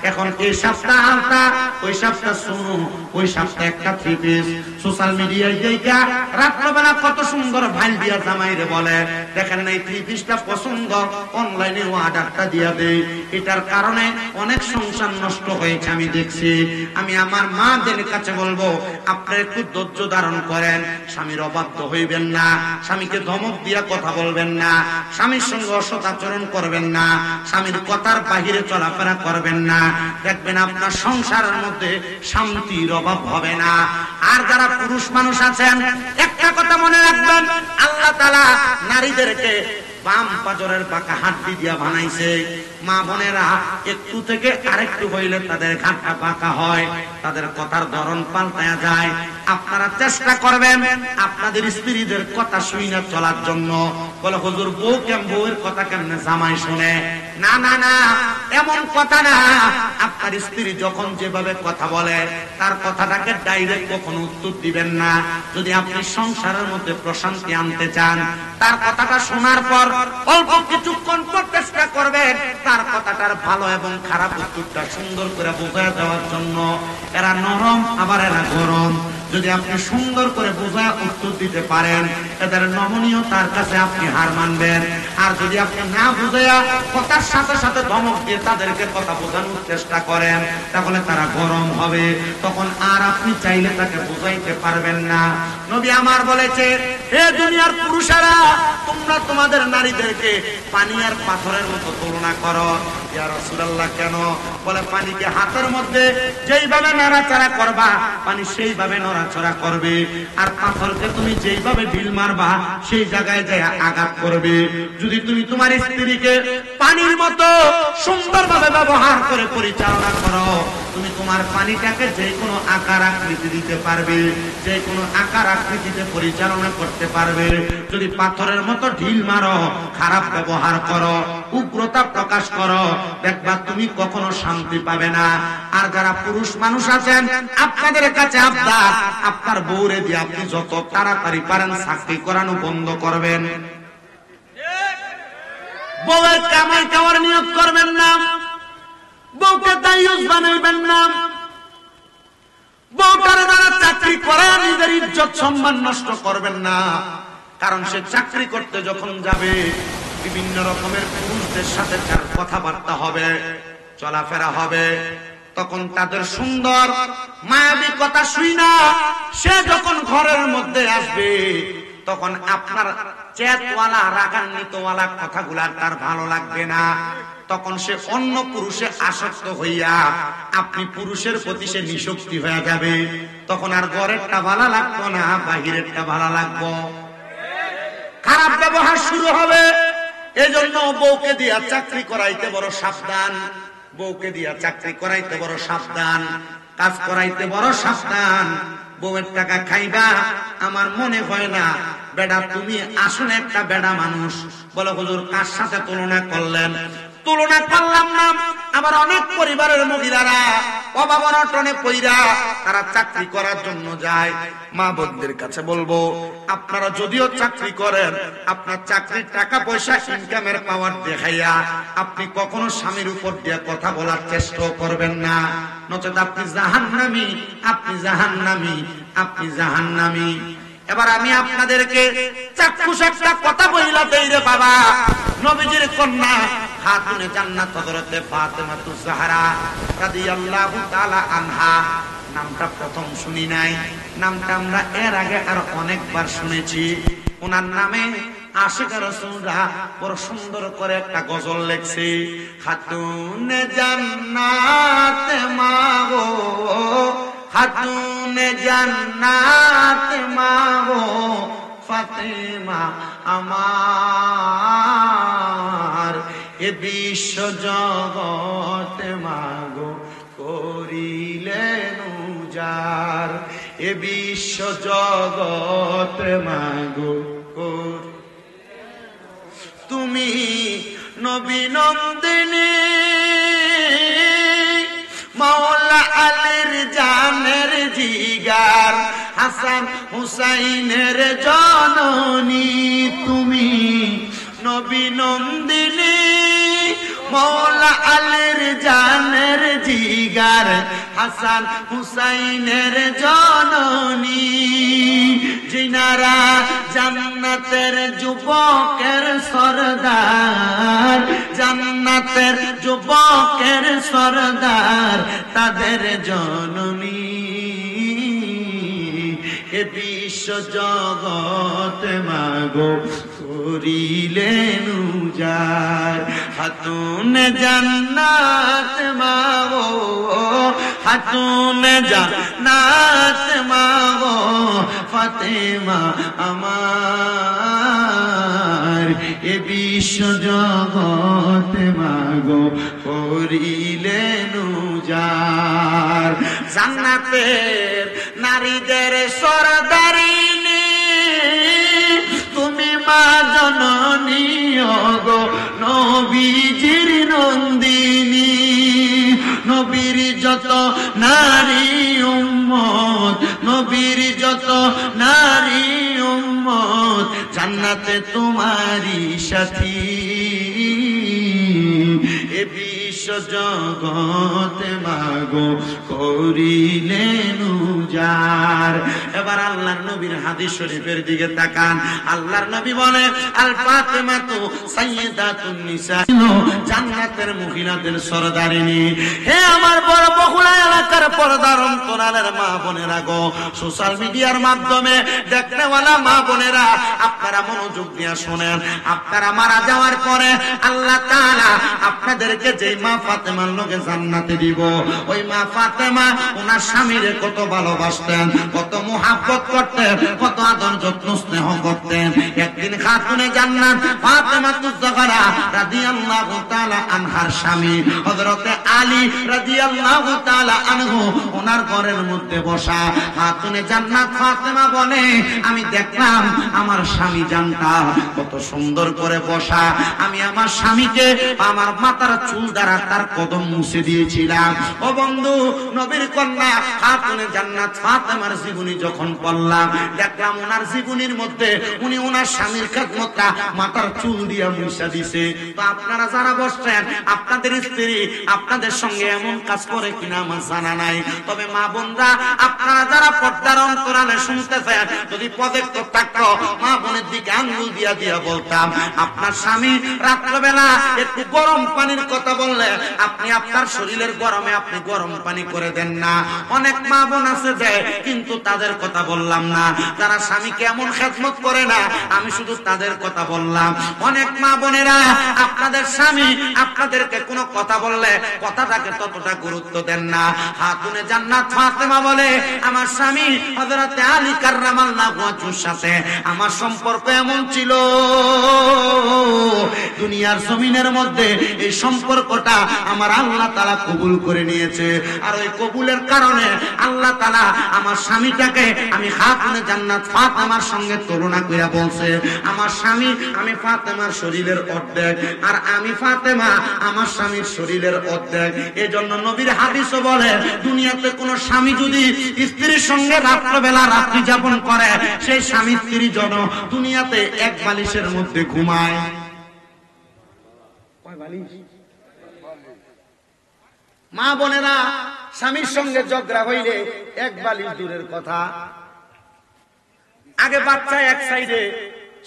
এখন এই সপ্তাহ আলতা, ওই সপ্তাহ শুনু, ওই সপ্তাহ একটা থ্রি পিস সোশ্যাল মিডিয়ায় দেখা রাত্রবেলা কত সুন্দর ভাইল দিয়া জামাইরে বলে দেখেন না এই থ্রি পিসটা পছন্দ, অনলাইনে অর্ডারটা দিয়া দেয়। এটার কারণে অনেক সংসার নষ্ট হয়েছে আমি দেখছি। আমি আমার মাদের কাছে বলবো আপনারা একটু ধৈর্য ধারণ করেন, স্বামীর অবাধ্য হইবেন না, স্বামীকে ধমক দিয়া কথা বলবেন না, স্বামীর সঙ্গে অসৎ আচরণ করবেন না, স্বামীর কথার বাহিরে চলাফেরা করবেন না। দেখবেন আপনার সংসারের মধ্যে শান্তির অভাব হবে না। আর যারা পুরুষ মানুষ আছেন একটা কথা মনে রাখবেন, আল্লাহ তাআলা নারীদেরকে বাম পাজরের পাকা হাড্ডি দিয়া বানাইছে। মা বোনেরা একটু থেকে আরেকটু হইলে তাদের ঘাটটা পাকা হয়, তাদের কথার ধরন পাল্টায়া যায়। আপনারা চেষ্টা করবেন আপনাদের স্ত্রীদের কথা শুনে চলার জন্য। বলে হুজুর বউয়ের কথা কেমনে জামাই শুনে? না না না, এমন কথা না। আপনার স্ত্রী যখন যেভাবে কথা বলে তার কথাটাকে ডাইরেক্ট কখনো উত্তর দিবেন না। যদি আপনি সংসারের মধ্যে প্রশান্তি আনতে চান, তার কথাটা শোনার পর অল্প কিছুক্ষণ পর চেষ্টা করবেন তার কথাটার ভালো এবং খারাপ উত্তরটা সুন্দর করে বোঝায় দেওয়ার জন্য। এরা নরম আবার এরা গরম। যদি আপনি সুন্দর করে বোঝায় উত্তর দিতে পারেন, এদের নমনীয়তার কাছে আপনি হার মানবেন। আর যদি আপনি না বুঝাইয়া কথার সাথে সাথে ধমক দিয়ে তাদেরকে কথা বোঝানোর চেষ্টা করেন, তাহলে তারা গরম হবে। তখন আর আপনি চাইলে তাকে বোঝাইতে পারবেন না। নবী আমার বলেছে, হে দুনিয়ার পুরুষেরা, তোমরা তোমাদের নারীদেরকে পানি আর পাথরের মতো তুলনা করো। ইয়া রাসূলুল্লাহ কেন? বলে পানিকে হাতের মধ্যে যেইভাবে নাড়াচাড়া করবা পানি সেইভাবে নড়াচড়া করবে, আর পাথরকে তুমি যেইভাবে ঢিল মারবা সেই জায়গায় যায় আঘাত করবে। যদি তুমি তোমার স্ত্রীকে পানির মতো সুন্দরভাবে ব্যবহার করে পরিচালনা করো, তুমি তোমার পানিটাকে যে কোনো আকার আকৃতি দিতে পারবে, যে কোনো আকার আকৃতিতে পরিচালনা করতে পারবে। যদি পাথরের মতো ঢিল মারো, খারাপ ব্যবহার করো, উগ্রতা প্রকাশ করো, দেখবা তুমি কখনো শান্তি পাবে না। আর যারা পুরুষ মানুষ আছেন আপনাদের কাছে আবদার, আপনার বউরে দিয়ে আপনি যত তাড়াতাড়ি পারেন চাকরি করানো বন্ধ করবেন। বউয়ের কামাই খাওয়ার নিয়োগ করবেন না, বউকে দায়ুস বানাইবেন না, বউটার দ্বারা চাকরি করা নিজের ইজ্জত সম্মান নষ্ট করবেন না। কারণ সে চাকরি করতে যখন যাবে বিভিন্ন রকমের পুরুষদের সাথে তার কথাবার্তা হবে, চলাফেরা হবে, তখন তাদের সুন্দর মায়াবী কথা শুই না সে যখন ঘরের মধ্যে আসবে, তখন আপনার চেতওয়ালা রাগান্বিতওয়ালা কথাগুলা তার ভালো লাগবে না। তখন সে অন্য পুরুষে আসক্ত হইয়া আপনি পুরুষের প্রতি সে নিশক্তি হয়ে যাবে। তখন আর ঘরেরটা ভালো লাগতো না, বাহিরেরটা ভালো লাগবো। খারাপ ব্যবহার শুরু হবে। এজন্য বউকে দিয়া চাকরি করাইতে বড় সাবধান, বউকে দিয়া চাকরি করাইতে বড় সাবধান, কাজ করাইতে বড় সাবধান। বউয়ের টাকা খাইবা, আমার মনে হয় না বেডা তুমি আসলে একটা বেডা মানুষ। বলে হুজুর কার সাথে তুলনা করলেন? তুলনা করলাম না। আবার অনেক পরিবারের মহিলারা অভাব অনটনে পইরা তারা চাকরি করার জন্য যায়। মা বোনদের কাছে বলবো, আপনারা যদিও চাকরি করেন, আপনার চাকরির টাকা পয়সা ইনকামের পাওয়ার দেখাইয়া আপনি কখনো স্বামীর উপর দিয়ে কথা বলার চেষ্টা করবেন না। নচেত আপনি জাহান্নামী, আপনি জাহান্নামী, আপনি জাহান্নামী। এবার আমি আপনাদেরকে চাক্ষুষ একটা কথা বইলা দেই রে বাবা। নবীজির কন্যা খাতুনে জান্নাত হযরতে ফাতেমাতুজ জাহরা রাদিয়াল্লাহু তাআলা আনহা নামটা প্রথম শুনি নাই, নামটা আমরা এর আগে আর অনেকবার শুনেছি। ওনার নামে আশিক রাসূলরা বড় সুন্দর করে একটা গজল লেখছে। খাতুনে জান্নাত মা গো, খাতুনে জান্নাত মা গো, ফাতেমা আমার, এ বিশ্ব জগৎ মাগো করিলেন উজার, এ বিশ্ব জগৎ মাগো। তুমি নবী নন্দিনী, মাওলা আলীর জানের জিগার, হাসান হুসাইনের জননী। তুমি নবী নন্দিনী, মৌলা আলীর জানের জিগার, হাসান হুসাইনের জননী, জিনারা জান্নাতের যুবকের সরদার, জান্নাতের যুবকের সরদার, তাদের জননী। এ বিশ্ব জগৎ মাগো করিলেন উজাড়, খাতুন জান্নাত মাগো, খাতুন জান্নাত মাগো, ফাতেমা আমার। এ বিশ্ব জগৎ মাগো করিলেন উজাড়, জান্নাতের নারীদের সরদারিনী, তুমি মা জননী গো নবীজির নন্দিনী। নবীর যত নারী উম্মত, নবীর যত নারী উম্মত, জান্নাতে তোমারই সাথী। এ বিশ্ব জগৎ মাগো করিলেন উজাড়। এবার আল্লাহর নবীর হাদিস শরীফের দিকে তাকান। আল্লাহর নবী বলে, আল ফাতেমাতু সাইয়্যিদাতুন নিসা, জান্নাতের মহিলাদের সরদারিনী। হে আমার বড় বহুলা এলাকার পর্দার অন্তরালের মা বোনেরা গো, সোশ্যাল মিডিয়ার মাধ্যমে দেখনেওয়ালা মা বোনেরা, আপনারা মনোযোগ দিয়ে শোনেন। আপনারা মারা যাওয়ার পরে আল্লাহ তাআলা আপনাদেরকে যে মা ফাতেমার লগে জান্নাতে দিব, ওই মা ফাতেমা ওনার স্বামীরে কত ভালোবাসতেন, কত মুহাব্বত করতেন, কত আদর যত্ন স্নেহ করতেন। একদিন খাতুনে জান্নাত ফাতেমাতুজ জাহরা রাদিয়াল্লাহু তাআলা আনহার স্বামী হযরতে আলী রাদিয়াল্লাহু তাআলা আনহু ওনার ঘরের মধ্যে বসা। খাতুনে জান্নাত ফাতেমা বলে, আমি দেখলাম আমার স্বামী জানতা কত সুন্দর করে বসা, আমি আমার স্বামীকে আমার মাথার চুল দ্বারা তার কদম মুছে দিয়েছিলাম। ও বন্ধু, নবীর কন্যা খাতুনে জান্নাত ফাতেমার জীবনী যখন পড়লাম, দেখলাম ওনার জীবনীর মধ্যে উনি ওনার স্বামীর খেদমতটা মাথার চুল দিয়া মুছে দিছে। তো আপনারা যারা বসছেন, আপনাদের স্ত্রী আপনাদের সঙ্গে এমন কাজ করে কিনা আমার জানা নাই। তবে মা বোনরা, আপনারা যারা পর্দার অন্তরালে শুনতেছেন, যদি পদক্ষেপ থাকতো মা বোনের দিকে আঙ্গুল দিয়া দিয়া বলতাম, আপনার স্বামী রাত্রবেলা একটু গরম পানির কথা বললে আপনি আপনার শরীরের গরমে আপনি গরম পানি করে দেন না। অনেক মা বোন আছে যে, কিন্তু তাদের কথা বললাম না, যারা স্বামীকে এমন খেদমত করে না, আমি শুধু তাদের কথা বললাম। অনেক মা বোনেরা, আপনাদের স্বামী আপনাদেরকে কোনো কথা বললে কথাটাকে ততটা গুরুত্ব দেন না। খাতুনে জান্নাত ফাতেমা বলে, আমার স্বামী হযরতে আলী কাররামাল্লাহু ওয়াজহুর সাথে আমার সম্পর্ক এমন ছিল, দুনিয়ার জমিনের মধ্যে এই সম্পর্কটা আমার আল্লাহ তাআলা কবুল করে নিয়েছে। আর ওই কবুলের কারণে আল্লাহ তাআলা আমার স্বামীটাকে আমি খাতুনে জান্নাত ফাতেমার সঙ্গে তুলনা করে বলছে, আমার স্বামী আমি ফাতেমার শরীরের অর্ধেক, আর আমি ফাতেমা আমার স্বামীর শরীরের অর্ধেক। এজন্য নবীর হাদিসও বলে, দুনিয়াতে কোন স্বামী যদি স্ত্রীর সঙ্গে রাত্রবেলা রাত্রি যাপন করে, সেই স্বামী স্ত্রী যেন দুনিয়াতে এক বালিশের মধ্যে ঘুমায়। মা বোনেরা, স্বামীর সঙ্গে ঝগড়া হইলে এক বালিশ দূরের কথা, আগে বাচ্চা এক সাইডে,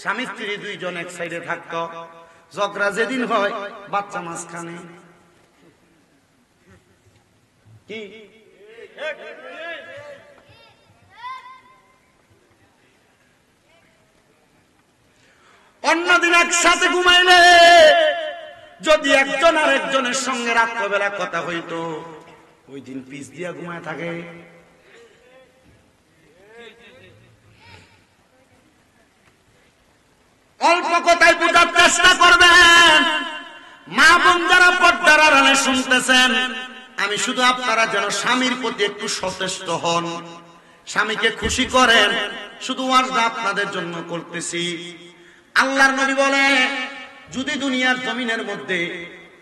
স্বামী স্ত্রী দুইজন এক সাইডে থাকতো, ঝগড়া যেদিন হয় বাচ্চা মাঝখানে। কি অন্যদিন একসাথে ঘুমাইলে যদি একজন আর একজনের সঙ্গে রাত্রবেলা কথা হইতো, ওই দিন পিছ দিয়া ঘুমায় থাকে। অল্প কথায় বোঝার চেষ্টা করবেন। মা বোন যারা পর্দার আড়ালে শুনতেছেন, আমি শুধু আপনারা যেন স্বামীর প্রতি একটু সচেষ্ট হন, স্বামীকে খুশি করেন, শুধু ওয়াজটা আপনাদের জন্য করতেছি। আল্লাহর নবী বলে, যদি দুনিয়ার জমিনের মধ্যে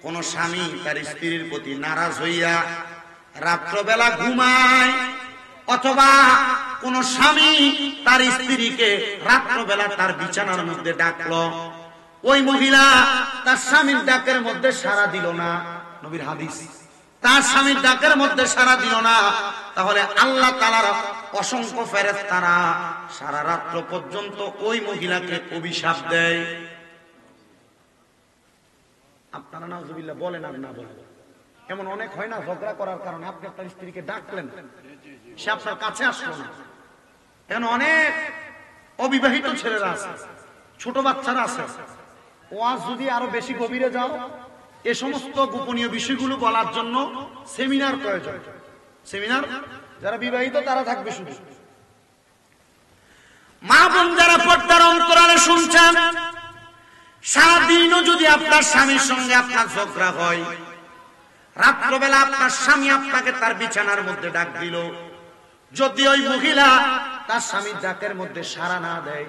কোন স্বামী তার স্ত্রীর প্রতি নারাজ হইয়া রাত্রবেলা ঘুমায়, অথবা কোন স্বামী তার স্ত্রীকে রাত্রবেলা তার বিছানার মধ্যে ডাকলো, ওই মহিলা তার স্বামীর ডাকের মধ্যে সাড়া দিল না, নবীর হাদিস, তার স্বামীর ডাকের মধ্যে সাড়া দিল না, তাহলে আল্লাহ তাআলার অসংখ্য ফেরেশতারা সারা রাত্র পর্যন্ত ওই মহিলাকে অভিশাপ দেয়। আপনারা নাউজুবিল্লাহ বলেন আর না বলেন, এমন অনেক হয় না, ঝগড়া করার কারণে আপনি আপনার স্ত্রীকে ডাকলেন, সে আপনার কাছে আসলো না। এখন অনেক অবিবাহিত ছেলেরা আছে, ছোট বাচ্চারা আছে, ওয়াজ যদি আরো বেশি গভীরে যাও, এ সমস্ত গোপনীয় বিষয়গুলো বলার জন্য সেমিনার প্রয়োজন। সেমিনার যারা বিবাহিত তারা থাকবে শুধু। মা বোন যারা পর্দার অন্তরালে শুনছেন, সারাদিনও যদি আপনার স্বামীর সঙ্গে আপনার ঝগড়া হয়, রাত্রবেলা আপনার স্বামী আপনাকে তার বিছানার মধ্যে ডাক দিল, যদি ওই মহিলা তার স্বামীর ডাকের মধ্যে সাড়া না দেয়,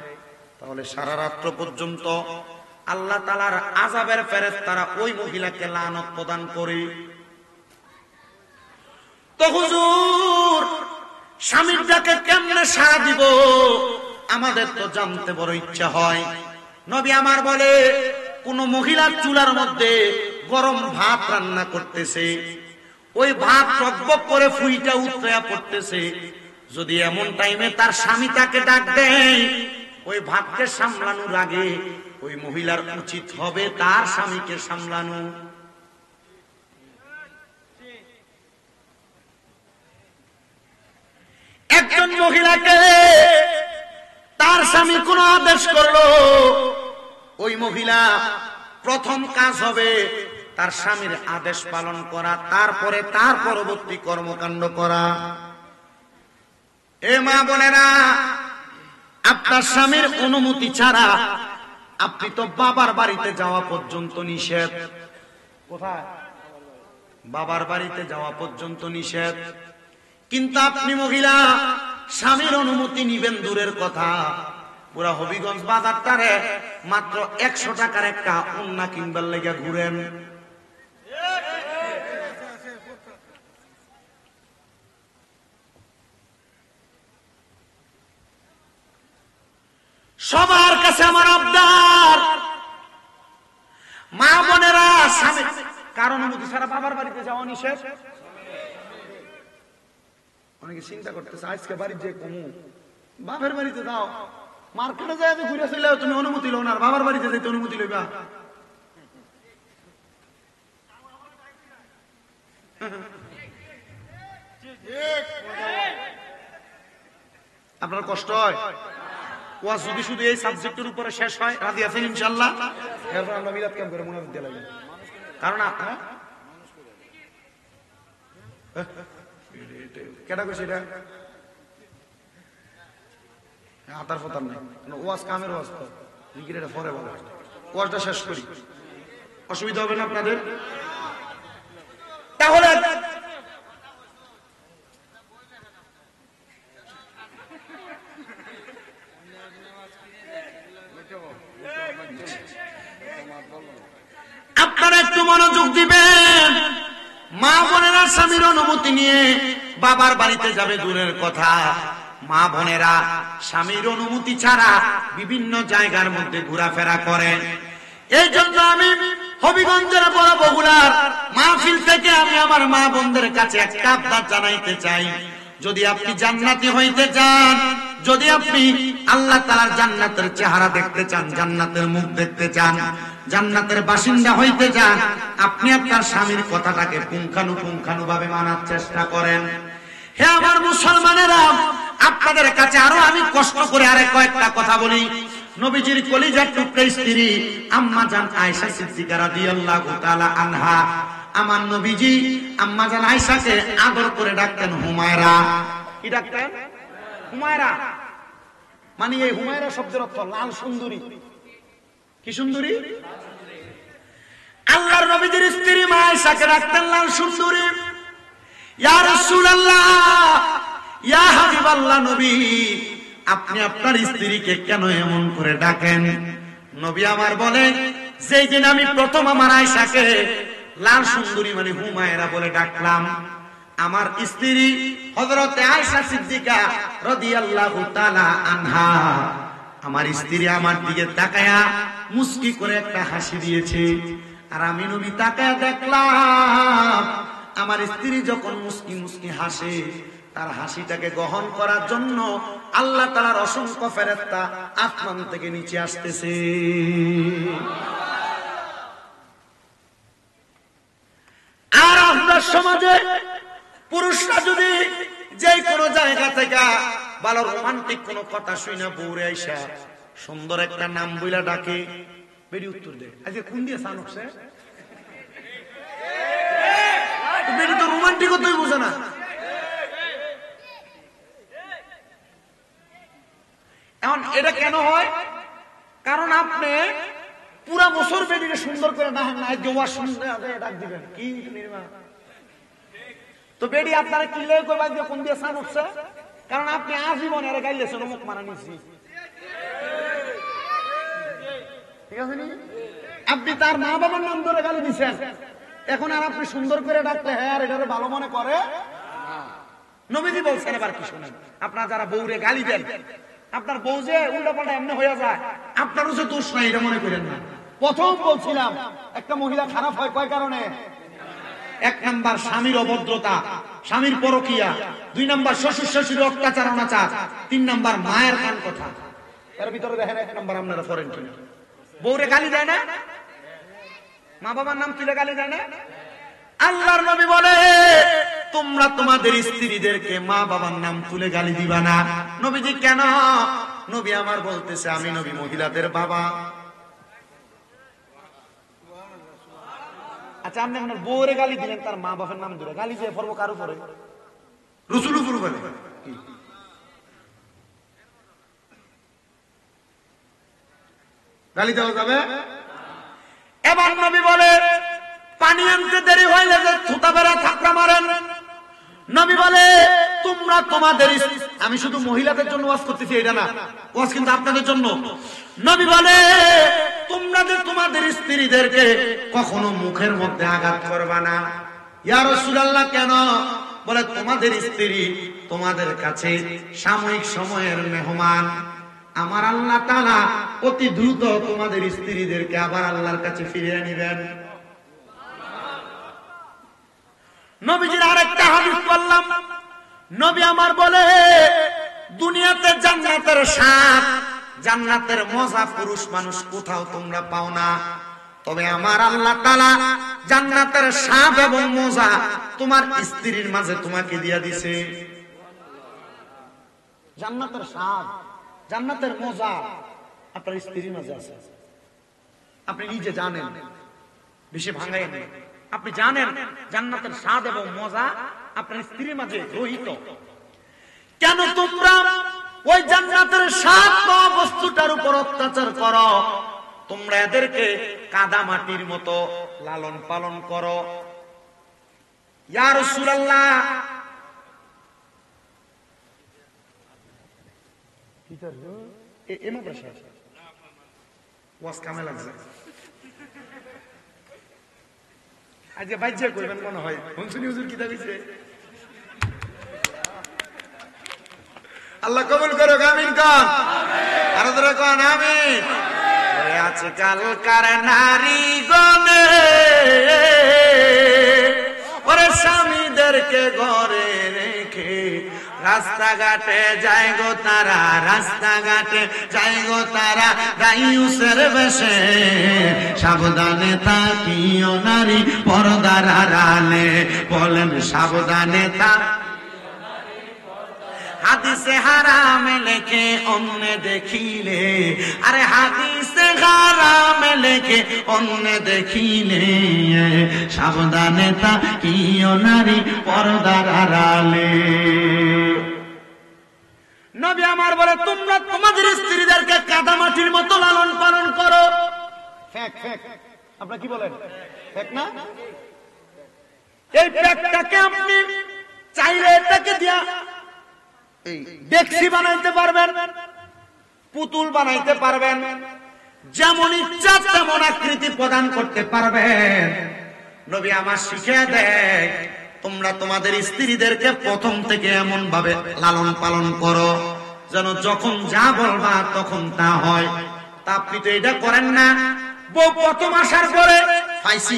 তাহলে সারা রাত্র পর্যন্ত আল্লাহ তাআলার আযাবের ফেরেশতারা ওই মহিলাকে লানত প্রদান করে। তো হুজুর, স্বামীর ডাকে কেমনে সাড়া দিব আমাদের তো জানতে বড় ইচ্ছা হয়। নবী আমার বলে, কোন মহিলার চুলার মধ্যে গরম ভাত রান্না করতেছে, ওই ভাত টকবক করে ফুইটা উতরায়া পড়তেছে, যদি এমন টাইমে তার স্বামী তাকে ডাক দেয়, ওই ভাতকে সামলানোর আগে ওই মহিলার উচিত হবে তার স্বামীকে সামলানো। একজন মহিলাকে তার স্বামী কোন আদেশ করলো, ওই মহিলা প্রথম কাজ হবে তার স্বামীর আদেশ পালন করা, তারপরে তার পরবর্তী কর্মকাণ্ড করা। এ মা বোনেরা, আপনার স্বামীর অনুমতি ছাড়া আপনি তো বাবার বাড়িতে যাওয়া পর্যন্ত নিষেধ। কোথায়? বাবার বাড়িতে যাওয়া পর্যন্ত নিষেধ। কিন্তু আপনি মহিলা স্বামীর অনুমতি নিবেন দূরের কথা, পুরা হবিগঞ্জ বাজারটারে মাত্র 100 টাকার একটা ওন্না কিনবার লেগে ঘুরেন। সবার কাছে আমার আবদার, মা বোনেরা, স্বামী কারণ অনুমতি ছাড়া বাবার বাড়িতে যাওয়া নিষেধ। অনেকে চিন্তা করতেছে আজকে বাড়ি যে কমু, বাবার বাড়িতে যাও, মার্কেটে যায় ঘুরে চলে তুমি অনুমতি লো না, বাবার বাড়িতে যাইতে অনুমতি লইবা। আপনার কষ্ট হয়? ওয়াজ যদি শুধু এই সাবজেক্টের উপরে শেষ হয়, রাজি আছেন ইনশাআল্লাহ? এরপর আমরা মিলাদ ক্যাম্প করে মুনাফিক দিয়ে লাগবে, কারণ কেটা কইছে এটা হাতার ফতার নাই, ওয়াজ কামের ওয়াজ তো জিকির, এটা পরে বলে, ওয়াজটা শেষ করি, অসুবিধা হবে না আপনাদের? তাহলে আপনারা একটু মনোযোগ দিবেন। মা বোনেরা স্বামীর অনুমতি নিয়ে বাবার বাড়িতে যাবে দূরের কথা, মা বোনেরা স্বামীর অনুমতি ছাড়া বিভিন্ন জায়গার মধ্যে ঘোরাফেরা করেন। এই জন্য আমি হবিগঞ্জের বড় বগুড়ার মাহফিল থেকে আমি আমার মা বোনদের কাছে একটা আবদার জানাইতে চাই, যদি আপনি জান্নাতি হইতে চান, যদি আপনি আল্লাহ তাআলার জান্নাতের চেহারা দেখতে চান, জান্নাতের মুখ দেখতে চান, জান্নাতের বাসিন্দা হইতে চান, আপনি আপনার স্বামীর কথাটাকে পুঙ্খানুপুঙ্খানু ভাবে মানার চেষ্টা করেন। হে আমার মুসলমানেরা, আপনাদের কাছে আরো আমি কষ্ট করে আরে কয়েকটা কথা বলি। নবীজির কলিজার টুকরা স্ত্রী আম্মা জান আয়েশা সিদ্দিকা রাদিয়াল্লাহু তাআলা আনহা, আমার নবীজি আম্মা জান আয়েশাকে আদর করে ডাকতেন হুমায়রা। কি ডাকতেন? হুমায়রা। মানে এই হুমায়রা শব্দের অর্থ লাল সুন্দরী। কি সুন্দরী? আল্লাহর নবীজির স্ত্রী মা আয়েশাকে ডাকতেন লাল সুন্দরী। ইয়া রাসূলুল্লাহ, ইয়া হাবিবাল্লাহ, নবী আপনি আপনার স্ত্রীকে কেন এমন করে ডাকেন? নবী আমার বলে, যেই দিন আমি প্রথম আমার আয়েশাকে লাল সুন্দরী মানে হুমায়রা বলে ডাকলাম, আমার স্ত্রী হযরতে আয়েশা সিদ্দিকা রাদিয়াল্লাহু তাআলা আনহা, আমার স্ত্রী আমার দিকে তাকায়া মুস্কি করে একটা হাসি দিয়েছে। আর আমি নবী তাকায় দেখলাম আমার স্ত্রী যখন মুস্কি মুস্কি হাসে, তার হাসিটাকে গ্রহণ করার জন্য আল্লাহ তাআলার অসংখ্য ফেরেশতা আসমান থেকে নিচে আসতেছে। আর আপনার সমাজে পুরুষরা যদি যে কোনো জায়গা থেকে ভালো রোমান্টিক কোনো কথা শুনে বউরে আইসা সুন্দর একটা নাম বইলা ডাকে, বেরি উত্তর দেয় আজকে কোন দিয়ে সান উঠছে, বেরি তো রোমান্টিকতাই বোঝে না। এখন এটা কেন হয়? কারণ আপনি পুরা বছর বেডিকে সুন্দর করে ডাক দিবেন কি নির্মা, তো বেডি আপনারা কি লেগে কইবা যে কোন দিয়ে সান উঠছে, কারণ আপনি আজীবন এর গাইলেছেন মুখ মারা নিছি, ঠিক আছে নি? আপনি তার মা বাবার নাম ধরে গালি দিচ্ছেন, এখন আর আপনি সুন্দর করে ডাকলে হ্যাঁ আর এটারে ভালো মনে করে। নবীজি বলছেন, এবার কি শুনেন, আপনারা যারা বউরে গালি দেন, আপনার বউ যে উল্টা পাল্টা এমনি হয়ে যায়, আপনারও যে দোষ নাই এটা মনে করেন না। প্রথম বলছিলাম একটা মহিলা খারাপ হয় কয় কারণে? এক নাম্বার স্বামীর অভদ্রতা, স্বামীর পরকিয়া, দুই নাম্বার শ্বশুর শাশুড়ির অত্যাচার অনাচার, তিন নাম্বার মায়ের কান কথা। এর ভিতরে দেখেন এক নাম্বার আপনারা করেন কিনা? বউরে গালি দেয় না, মা বাবার নাম তুলে গালি দেয় না। আল্লাহর নবী বলে তোমরা তোমাদের স্ত্রীদেরকে মা বাবার নাম তুলে গালি দিবা না। নবীজি কেন? নবী আমার বলতেছে আমি নবী মহিলাদের বাবা। আচ্ছা আপনি আপনার বউরে গালি দিলেন, তার মা বাবার নাম ধরে গালি দিয়ে পড়বো কার উপরে? রসুল উপর গালি দেওয়া যাবে? এবার নবী বলে পানি আনতে দেরি হইলে যে থুতা বেড়া থাকরা মারেন। নবী বলে তোমরা তোমাদের, আমি শুধু মহিলাদের জন্য ওয়াজ করতেছি এটা না, ওয়াজ কিন্তু আপনাদের জন্য। নবী বলে তোমরা যে তোমাদের স্ত্রীদেরকে কখনো মুখের মধ্যে আঘাত করবা না। ইয়া রাসূলুল্লাহ কেন? বলে তোমাদের স্ত্রী তোমাদের কাছে সাময়িক সময়ের মেহমান, আমার আল্লাহ তাআলা অতি দ্রুত তোমাদের স্ত্রীদেরকে আবার আল্লাহর কাছে ফিরিয়ে নেবেন। নবীজির আরেকটা হাদিস বললাম, নবী আমার বলে দুনিয়াতে জান্নাতের স্বাদ, জান্নাতের মজা পুরুষ মানুষ কোথাও তোমরা পাও না, তবে আমার আল্লাহ তাআলা জান্নাতের স্বাদ এবং মজা তোমার স্ত্রীর মাঝে তোমাকে দিয়া দিছে। জান্নাতের স্বাদ, জান্নাতের মজা আপনার স্ত্রীর মাঝে আছে। আপনি নিজে জানেন, বেশি ভাঙাইয়েন না। আপনি জানেন জান্নাতের স্বাদ এবং মজা আপনার স্ত্রীর মাঝে রহিত। কেন তোমরা ওই জান্নাতের স্বাদ পাওয়া বস্তুটার উপর অত্যাচার করো? তোমরা এদেরকে কাদা মাটির মতো লালন পালন করো। ইয়া রাসূলুল্লাহ ওয়াজ কামে লাগছে আজকে বাইজে কইবেন মনে হয় হুনসুনি হুজুর কি দাবিছে। আল্লাহ কবুল করো, আমিন কর, আর ধরে কোন আমিন। ওরে আজকালকার নারী গনে ওরে স্বামীদেরকে ঘরে রেখে রাস্তাঘাটে যায় গো তারা, রাস্তাঘাটে যায় গো তারা রাইউসের বেশে। সাবধানে তাকিও নারী পর্দার আড়ালে, বলেন সাবধানে তা হাদিসে হারামে লেখে অন্য দেখিলে, আরে হাদিসে হারামে লেখে অন্য দেখিলে, সাবধানে তাকিও নারী পর্দার আড়ালে। নবী আমার বলে তোমরা তোমাদের স্ত্রীদেরকে কাদা মাটির মতো লালন পালন করো। ফেক ফেক, আপনারা কি বলেন? ফেক না? এই ফেকটাকে আপনি চাইলে এটাকে দিয়া ডেক্সি বানাইতে পারবেন, পুতুল বানাইতে পারবেন, যেমন ইচ্ছা তেমন আকৃতি প্রদান করতে পারবেন। নবী আমার শিখিয়ে দেয় তোমরা তোমাদের স্ত্রীদেরকে প্রথম থেকে এমন ভাবে লালন পালন করো যেন যখন যা বলবা তখন তা হয়। তা আপনি তো এটা করেন না। বউ প্রথম আসার পরে পাইছি,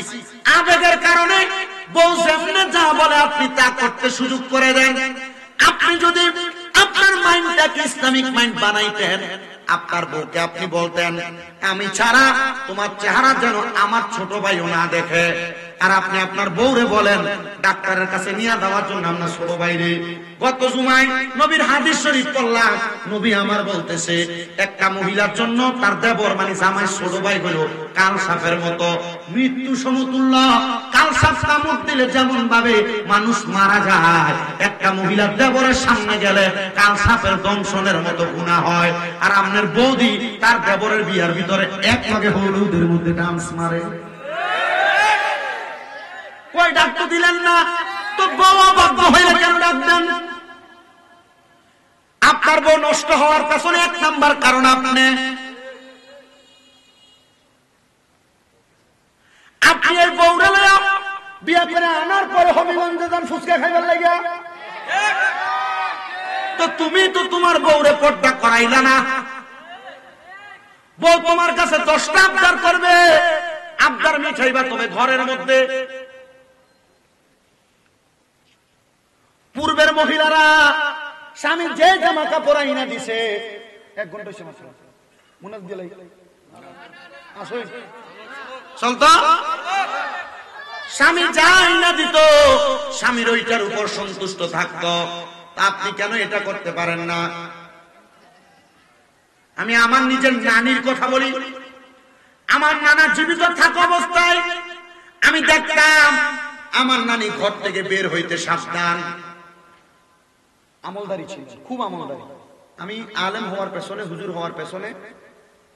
আবেগের কারণে বউ যেমনে যা বলে আপনি তা করতে সুযোগ করে দেন। আপনি যদি আপনার মাইন্ডটাকে ইসলামিক মাইন্ড বানাইতেন, আপনার বউকে আপনি বলতেন আমি ছাড়া তোমার চেহারা যেন আমার ছোট ভাইও না দেখে। আর আপনি আপনার বউরে বলেন ডাক্তারের কাছে নিয়ে দেওয়ার জন্য আপনার ছোট ভাইরে। গত জুমায় নবীর হাদিস শরীফ পড়লাম, নবী আমার বলতেছে একটা মহিলার জন্য তার দেবর মানে জামাই ছোট ভাই হলো কাল সাপের মতো, মৃত্যু সমতুল্য। কাল সাপ কামড় দিলে যেমন ভাবে মানুষ মারা যায়, একটা মহিলার দেবরের সামনে গেলে কাল সাপের দংশনের মতো গুনাহ হয়। আর আপনার বৌদি তার দেবরের বিয়ার ভিতরে এক লগে হলুদের মধ্যে ডান্স মারে। কই ডাক তো দিলেন না, তো বউ অবাধ্য হইলে কেন ডাক দেন? আপনার বউ নষ্ট হওয়ার পেছনে এক নাম্বার কারণ আপনি এই বউরে বিয়া করে আনার পরে হবিগঞ্জে যান ফুচকা খাইবার লাগিয়া, তো তুমি তো তোমার বউরে পর্দা করাইলা না। বউ তোমার কাছে 10টা আবদার করবে, আবদার মিঠাইবা তবে ঘরের মধ্যে। পূর্বের মহিলারা স্বামী যে জামা কাপড় আইনা দিছে 1 ঘন্টা হইছে মাত্র মনে দিলাই আসো চলতো, স্বামী যা আইনা দিত স্বামীর ওইটার উপর সন্তুষ্ট থাকতো। আপনি কেন এটা করতে পারেন না? আমি আমার নিজের নানির কথা বলি। আমার নানা জীবিত থাকা অবস্থায় আমি দেখতাম আমার নানি ঘর থেকে বের হইতে সাবধান, আমলদারি ছিল, খুব আমলদারি। আমি আলেম হওয়ার পেছনে, হুজুর হওয়ার পেছনে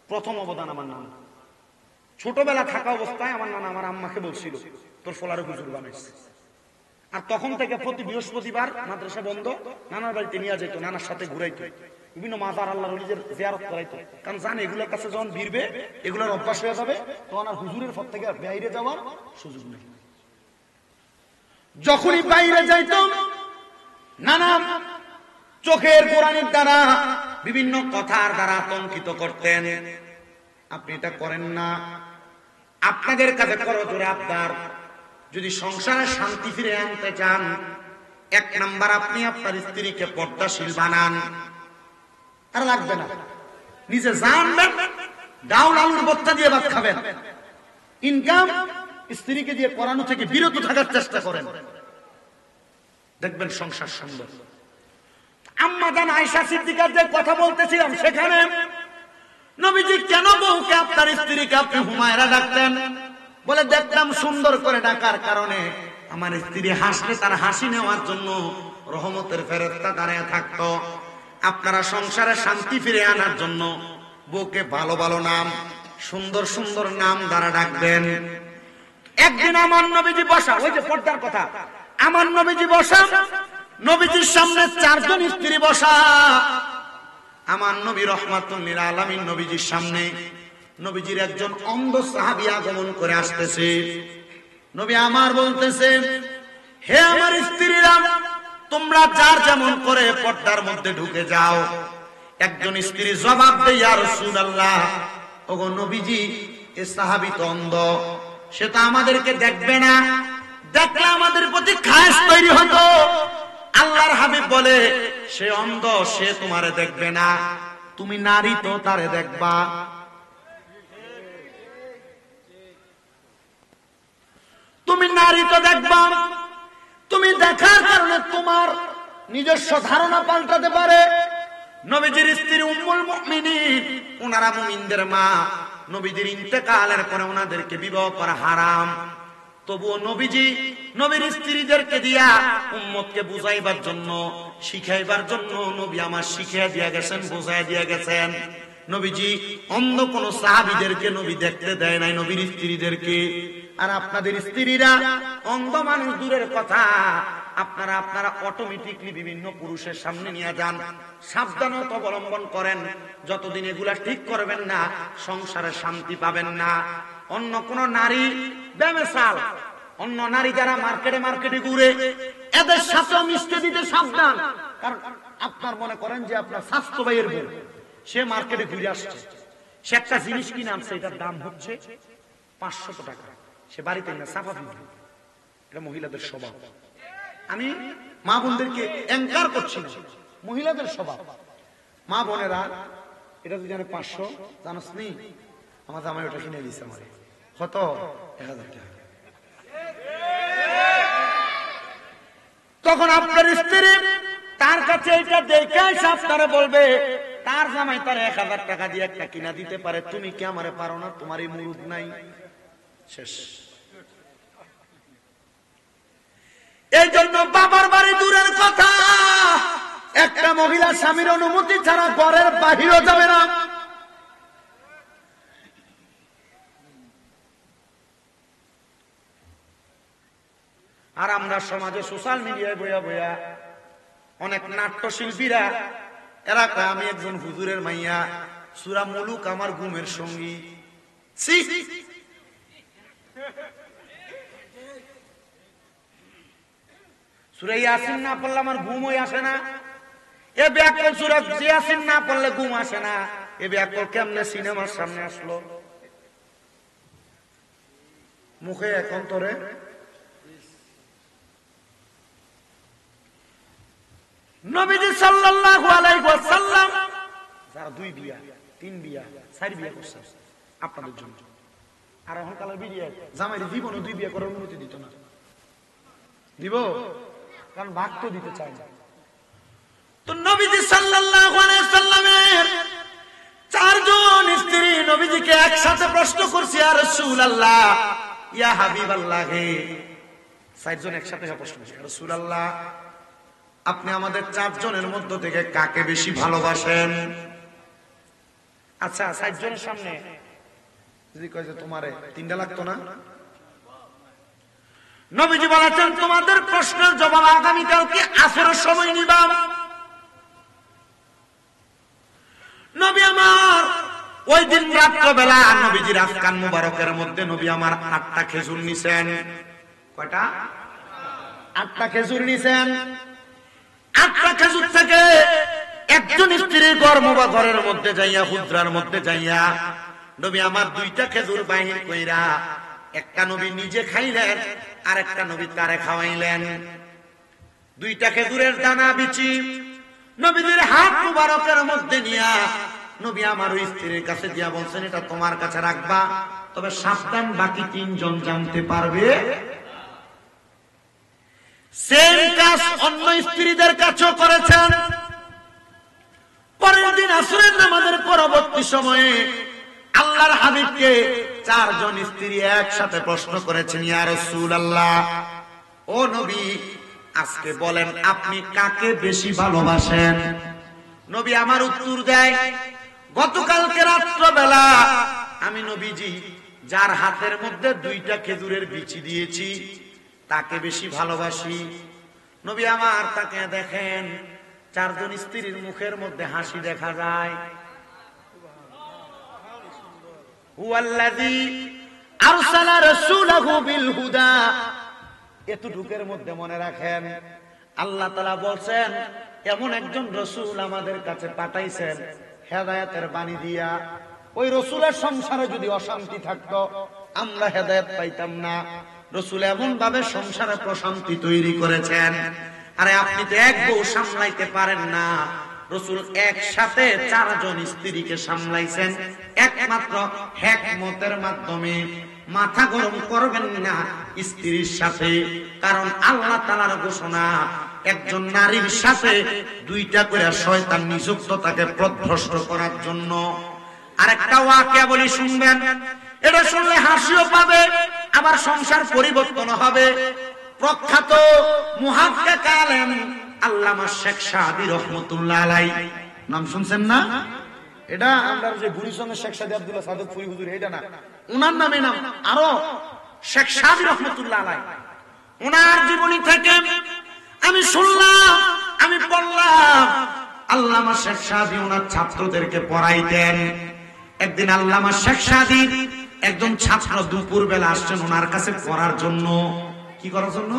প্রথম অবদান আমার নানা। ছোটবেলা থাকা অবস্থায় আমার নানা আমার আম্মাকে বলছিল তোর ফলারে হুজুর বানাইছে। আর তখন থেকে প্রতি বৃহস্পতিবার মাদ্রাসা বন্ধ, নানার বাড়িতে নিয়ে যেত, নানার সাথে ঘুরাইতো, বিভিন্ন মাজার আল্লাহর ওলিদের জিয়ারত করাইতো। কারণ জানে এগুলোর কাছে যখন ভিড়বে এগুলোর অভ্যাস হয়ে যাবে, তখন আর হুজুরের পর থেকে বাইরে যাওয়ার সুযোগ নেই। যখনই বাইরে যাইতো নানা চোখের কোরআনের দ্বারা বিভিন্ন কথার দ্বারা আতঙ্কিত করতেন। আপনি এটা করেন না। আপনাদের কাছে করো জোরে আবদার, যদি সংসারে শান্তি ফিরে আনতে চান, 1 নাম্বার আপনি আপনার স্ত্রীকে পর্দাশীল বানান। আর লাগবে না, নিজে জানবেন ডাউল আলুর বত্তা দিয়ে ভাত খাবেন, ইনকাম স্ত্রীকে দিয়ে করানো থেকে বিরত থাকার চেষ্টা করেন, দেখবেন সংসার সুন্দর। আম্মা জান আয়েশা সিদ্দিকার যে কথা বলতেছিলাম, সেখানে নবীজি কেন বউকে আপনার স্ত্রীকে আপনি হুমায়রা ডাকতেন? বলে দেখতাম সুন্দর করে ডাকার কারণে আমার স্ত্রী হাসলে তার হাসি নেওয়ার জন্য রহমতের ফেরেশতা দাঁড়িয়ে থাকতো। আপনারা সংসারে শান্তি ফিরে আনার জন্য বউকে ভালো ভালো নাম, সুন্দর সুন্দর নাম দ্বারা ডাকবেন। একদিন আমার নবীজি বসা, ওই যে পর্দার কথা, আমার নবীজি বসা, নবীজির সামনে 4 জন স্ত্রী বসা। আমার নবী রাহমাতুল লিল আলামিন নবীজির সামনে, নবীজির একজন অন্ধ সাহাবী আগমন করে আসতেছে। নবী আমার বলতেছে, হে আমার স্ত্রীরা, তোমরা যার যেমন করে পর্দার মধ্যে ঢুকে যাও। একজন স্ত্রী জবাব দেয়, ইয়া রাসূলুল্লাহ, ওগো নবীজি, এ সাহাবী তো অন্ধ, সে তো আমাদেরকে দেখবে না, দেখলে আমাদের প্রতি খায়েশ তৈরি হতো। আল্লাহর হাবিব বলে, সে অন্ধ, সে তোমারে দেখবে না, তুমি নারী তো তারে দেখবা। তুমি নারী তো দেখবা, তুমি দেখার কারণে তোমার নিজস্ব ধারণা পাল্টাতে পারে। নবীজির স্ত্রী উম্মুল মুমিনিন, ওনারা মুমিনদের মা। নবীজির ইন্তেকালের পরে ওনাদেরকে বিবাহ করা হারাম। তবুও নবীজি নবীর স্ত্রীদেরকে দিয়া উম্মতকে বুঝাইবার জন্য, শিখাইবার জন্য নবী আমার শিখিয়ে দিয়া গেছেন, বুঝাই দিয়া গেছেন। নবীজি অন্ধ কোন সাহাবীদেরকে নবী দেখতে দেয় নাই, নবীর স্ত্রীদেরকে। আর আপনাদের স্ত্রীরা অন্ধ মানুষ দূরের কথা, আপনারা অটোমেটিকলি বিভিন্ন পুরুষের সামনে নিয়ে যান। সাবধানতা অবলম্বন করেন, যতদিন এগুলা ঠিক করবেন না সংসারে শান্তি পাবেন না। অন্য কোন নারী বেমেসাল, অন্য নারী যারা মার্কেটে ঘুরে, এদের সাথে মিশতে দিতে সাবধান। কারণ আপনার মনে করেন যে আপনার স্বাস্থ্য ভাইয়ের বউ, সে মার্কেটে ঘুরে আসছে, সে একটা জিনিস কিনে আনছে, এটার দাম হচ্ছে 500 টাকা, সে বাড়িতে না সাফা ফিরবে। এটা মহিলাদের স্বভাব। আমি মা বোনদেরকে এনকার করছি না, মহিলাদের স্বভাব। মা বোনেরা এটা যদি জানে 500, জানোস নি আমার জামাই ওটা কিনে দিচ্ছে আমার কত 1000 টাকা। তখন আপনার স্ত্রী তার কাছে এটা দেখে আপনারা বলবে তার জামাই তার 1000 টাকা দিয়ে একটা কিনা দিতে পারে, তুমি কি আমারে পারো না? তোমার এই মুরুদ নাই। শেষ। এই জন্য বাবার বাড়ি দূরের কথা, একটা মহিলা স্বামীর অনুমতি ছাড়া ঘরের বাহিরও যাবে না। আর আমরা সমাজে সোশ্যাল মিডিয়ায় বইয়া বইয়া অনেক নাট্যশিল্পীরা এরা কয় আমি একজন হুজুরের মাইয়া, সূরা মুলুক আমার ঘুমের সঙ্গী। সূরা ইয়াসিন না পড়লে আমার ঘুমই আসে না। এ ব্যাকরণ সূরা ইয়াসিন না পড়লে ঘুম আসে না। এ ব্যাকরণ কেমনে সিনেমার সামনে আসলো? মুখে এখন তোরে নবীজি সাল্লাল্লাহু আলাইহি ওয়াসাল্লাম যারা 2 বিয়া 3 বিয়া 4 বিয়া করছে আপনাদের জন্য, আর এখন কালের বিয়ে জামাই জীবনে 2 বিয়া করার অনুমতি দিত না। দিব? কারণ ভাগ তো দিতে চায় না। তো নবীজি সাল্লাল্লাহু আলাইহি ওয়াসাল্লামের 4 জন স্ত্রী নবীজিকে একসাথে প্রশ্ন করছে, ইয়া রাসূলুল্লাহ, ইয়া হাবিবাল্লাহ, হে 4 জন একসাথে প্রশ্ন করছে, ইয়া রাসূলুল্লাহ, আপনি আমাদের 4 জনের মধ্য থেকে কাকে বেশি ভালোবাসেন? আচ্ছা 4 জনের সামনে যদি কয় যে তোমারে 3টা লাগতো না? নবীজি বলেছেন তোমাদের প্রশ্নের জবাব আগামীকালকে আসরের সময় নিবা। নবী আমার ওই দিন রাত্রবেলা নবীজির আফকান মুবারকের মধ্যে নবী আমার 8টা খেজুর নিছেন। কয়টা? 8টা খেজুর নিছেন। 8টা খেজুর থেকে একজন স্ত্রীর ঘরের মধ্যে যাইয়া, হুজরার মধ্যে যাইয়া নবী আমার 2টা খেজুর বাহির কইরা একটা নবী নিজে খাইলেন, আর একটা নবী তারে খাওয়াইলেন। 2টা খেজুরের দানা বিচি নবীজির হাত মুবারকের মধ্যে নিয়া নবী আমার ওই স্ত্রীর কাছে দিয়া বলছেন, এটা তোমার কাছে রাখবা, তবে সাবধান, বাকি 3 জন জানতে পারবে। সেম কাজ অন্য স্ত্রীদের কাছেও করেছেন। পরের দিন আসরের নামাজের পরবর্তী সময়ে আল্লাহর হাবিবকে 4 জন স্ত্রী একসাথে প্রশ্ন করেছেন, ইয়া রাসূলুল্লাহ, ও নবী, আজকে বলেন আপনি কাকে বেশি ভালোবাসেন? নবী আমার উত্তর দেয়, গতকালকে রাত্রবেলা আমি নবীজি যার হাতের মধ্যে 2টা খেজুরের বিচি দিয়েছি তাকে বেশি ভালোবাসি। নবী আমার তাকে দেখেন 4 জন স্ত্রীর মুখের মধ্যে হাসি দেখা যায়। হুয়াল্লাযী আরসালা রাসূলাহু বিল হুদা, এতটুকের মধ্যে মনে রাখেন আল্লাহ তাআলা বলছেন এমন একজন রাসূল আমাদের কাছে পাঠাইছেন হেদায়েতের বাণী দিয়া। ওই রাসূলের সংসারে যদি অশান্তি থাকতো আমরা হেদায়েত পাইতাম না। রাসূল এমন ভাবে সংসারে প্রশান্তি তৈরি করেছেন। আরে আপনি তো এক বউ সামলাইতে পারেন না, রাসূল একসাথে 4 জন স্ত্রীকে সামলাইছেন একমাত্র হিকমতের মাধ্যমে। মাথা গরম করবেন না স্ত্রীর সাথে, কারণ আল্লাহ তাআলার ঘোষণা একজন নারীর সাথে 2টা করে শয়তান নিযুক্ত তাকে পথভ্রষ্ট করার জন্য। আরেকটা ওয়াকিয়া বলি, শুনবেন, এটা শুনলে হাসিও পাবে, আবার সংসার পরিবর্তন হবে। প্রখ্যাত মুহাক্কিক আলেম আল্লামা শেখ সাদী রহমাতুল্লাহ আলাইহি, নাম শুনছেন না? এটা আমরা যে বুড়িসঙ্গে শেখ সাদী আব্দুল্লাহ সাদেক ফুরি হুজুর, এটা না, ওনার নামে নাম আরো শেখ সাদী রহমাতুল্লাহ আলাইহি। ওনার জীবনী থেকে আমি শুনলাম, আমি পড়লাম। আল্লামা শেখ সাদী ওনার ছাত্রদেরকে পড়াইতেন। একদিন আল্লামা শেখ সাদী একজন ছাত্র দুপুর বেলা আসছেন ওনার কাছে পড়ার জন্য। কি করার জন্য?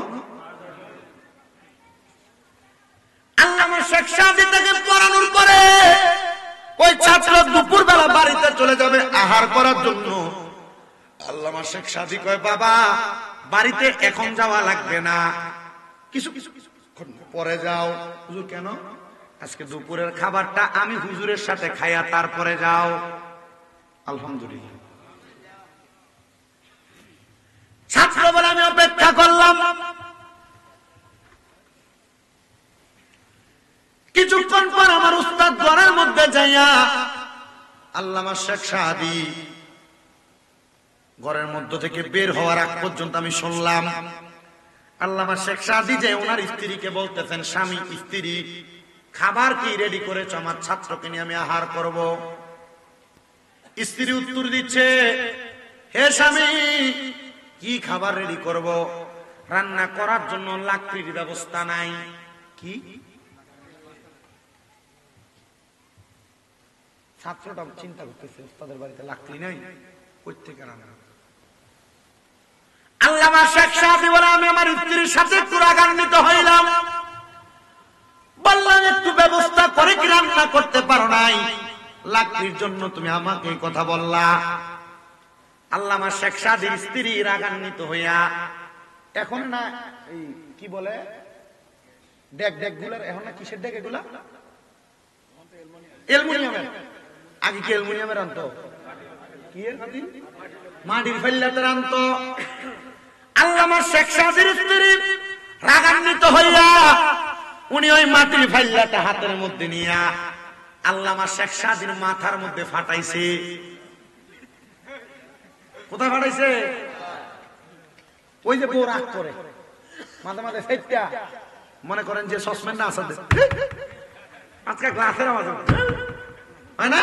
আল্লামা শেখ সাদী তাকে পড়ানোর পরে ওই ছাত্র দুপুর বেলা বাড়িতে চলে যাবে আহার করার জন্য। আল্লামা শেখ সাদী কয়, বাবা বাড়িতে এখন যাওয়া লাগবে না, কিছু পরে যাও। হুজুর কেন? আজকে দুপুরের খাবারটা আমি হুজুরের সাথে খাইয়া তারপরে যাও। আলহামদুলিল্লাহ। ছাত্র বলে আমি অপেক্ষা করলাম। কিছুক্ষণ পর আমার উস্তাদ ঘরের মধ্যে যাইয়া আল্লামা শেখ সাদী ঘরের মধ্য থেকে বের হওয়ার আগ পর্যন্ত আমি শুনলাম আল্লামা শেখ সাদী যে ওনার স্ত্রীকে বলতেছেন, স্বামী স্ত্রী খাবার কি রেডি করেছ? আমার ছাত্রকে নিয়ে আমি আহার করব। স্ত্রী উত্তর দিচ্ছে, হে স্বামী, কি খাবার রেডি করব? রান্না করার জন্য লাকড়ির ব্যবস্থা নাই। কি? ছাত্রটা চিন্তা করতেছে, ওস্তাদের বাড়িতে লাকড়ি নাই, প্রত্যেকে রান্না। আল্লামা শেখ সাদী বলে, আমি আমার স্ত্রীর সাথে একটু রাগান্বিত হইলাম, বললাম একটু ব্যবস্থা করে কি রান্না করতে পারো নাই? লাকড়ির জন্য তুমি আমাকে এই কথা বললা। আল্লামা শেখ সাদীর স্ত্রী রাগান্বিত হইয়া, এখন না এই কি বলে ডেক ডেক গুলার, এখন না কিসের ডেক এগুলা? অ্যালুমিনিয়ামের। আগে কি অ্যালুমিনিয়ামের আনতো? কি এর খাতি? মাটির ফাইল্লাতে আনতো। আল্লামা শেখ সাদীর স্ত্রী রাগান্বিত হইয়া উনি ওই মাটির ফাইল্লাটা হাতের মধ্যে নিয়া আল্লামা শেখ সাদীর মাথার মধ্যে ফাটাইছে। কোথায় ফাটাইছে? ওই যে বউ রাগ করে মাঝে মাঝে ফেটটা, মনে করেন যে সসম্যান না আছে আজকে গ্লাসের আওয়াজ হয় না,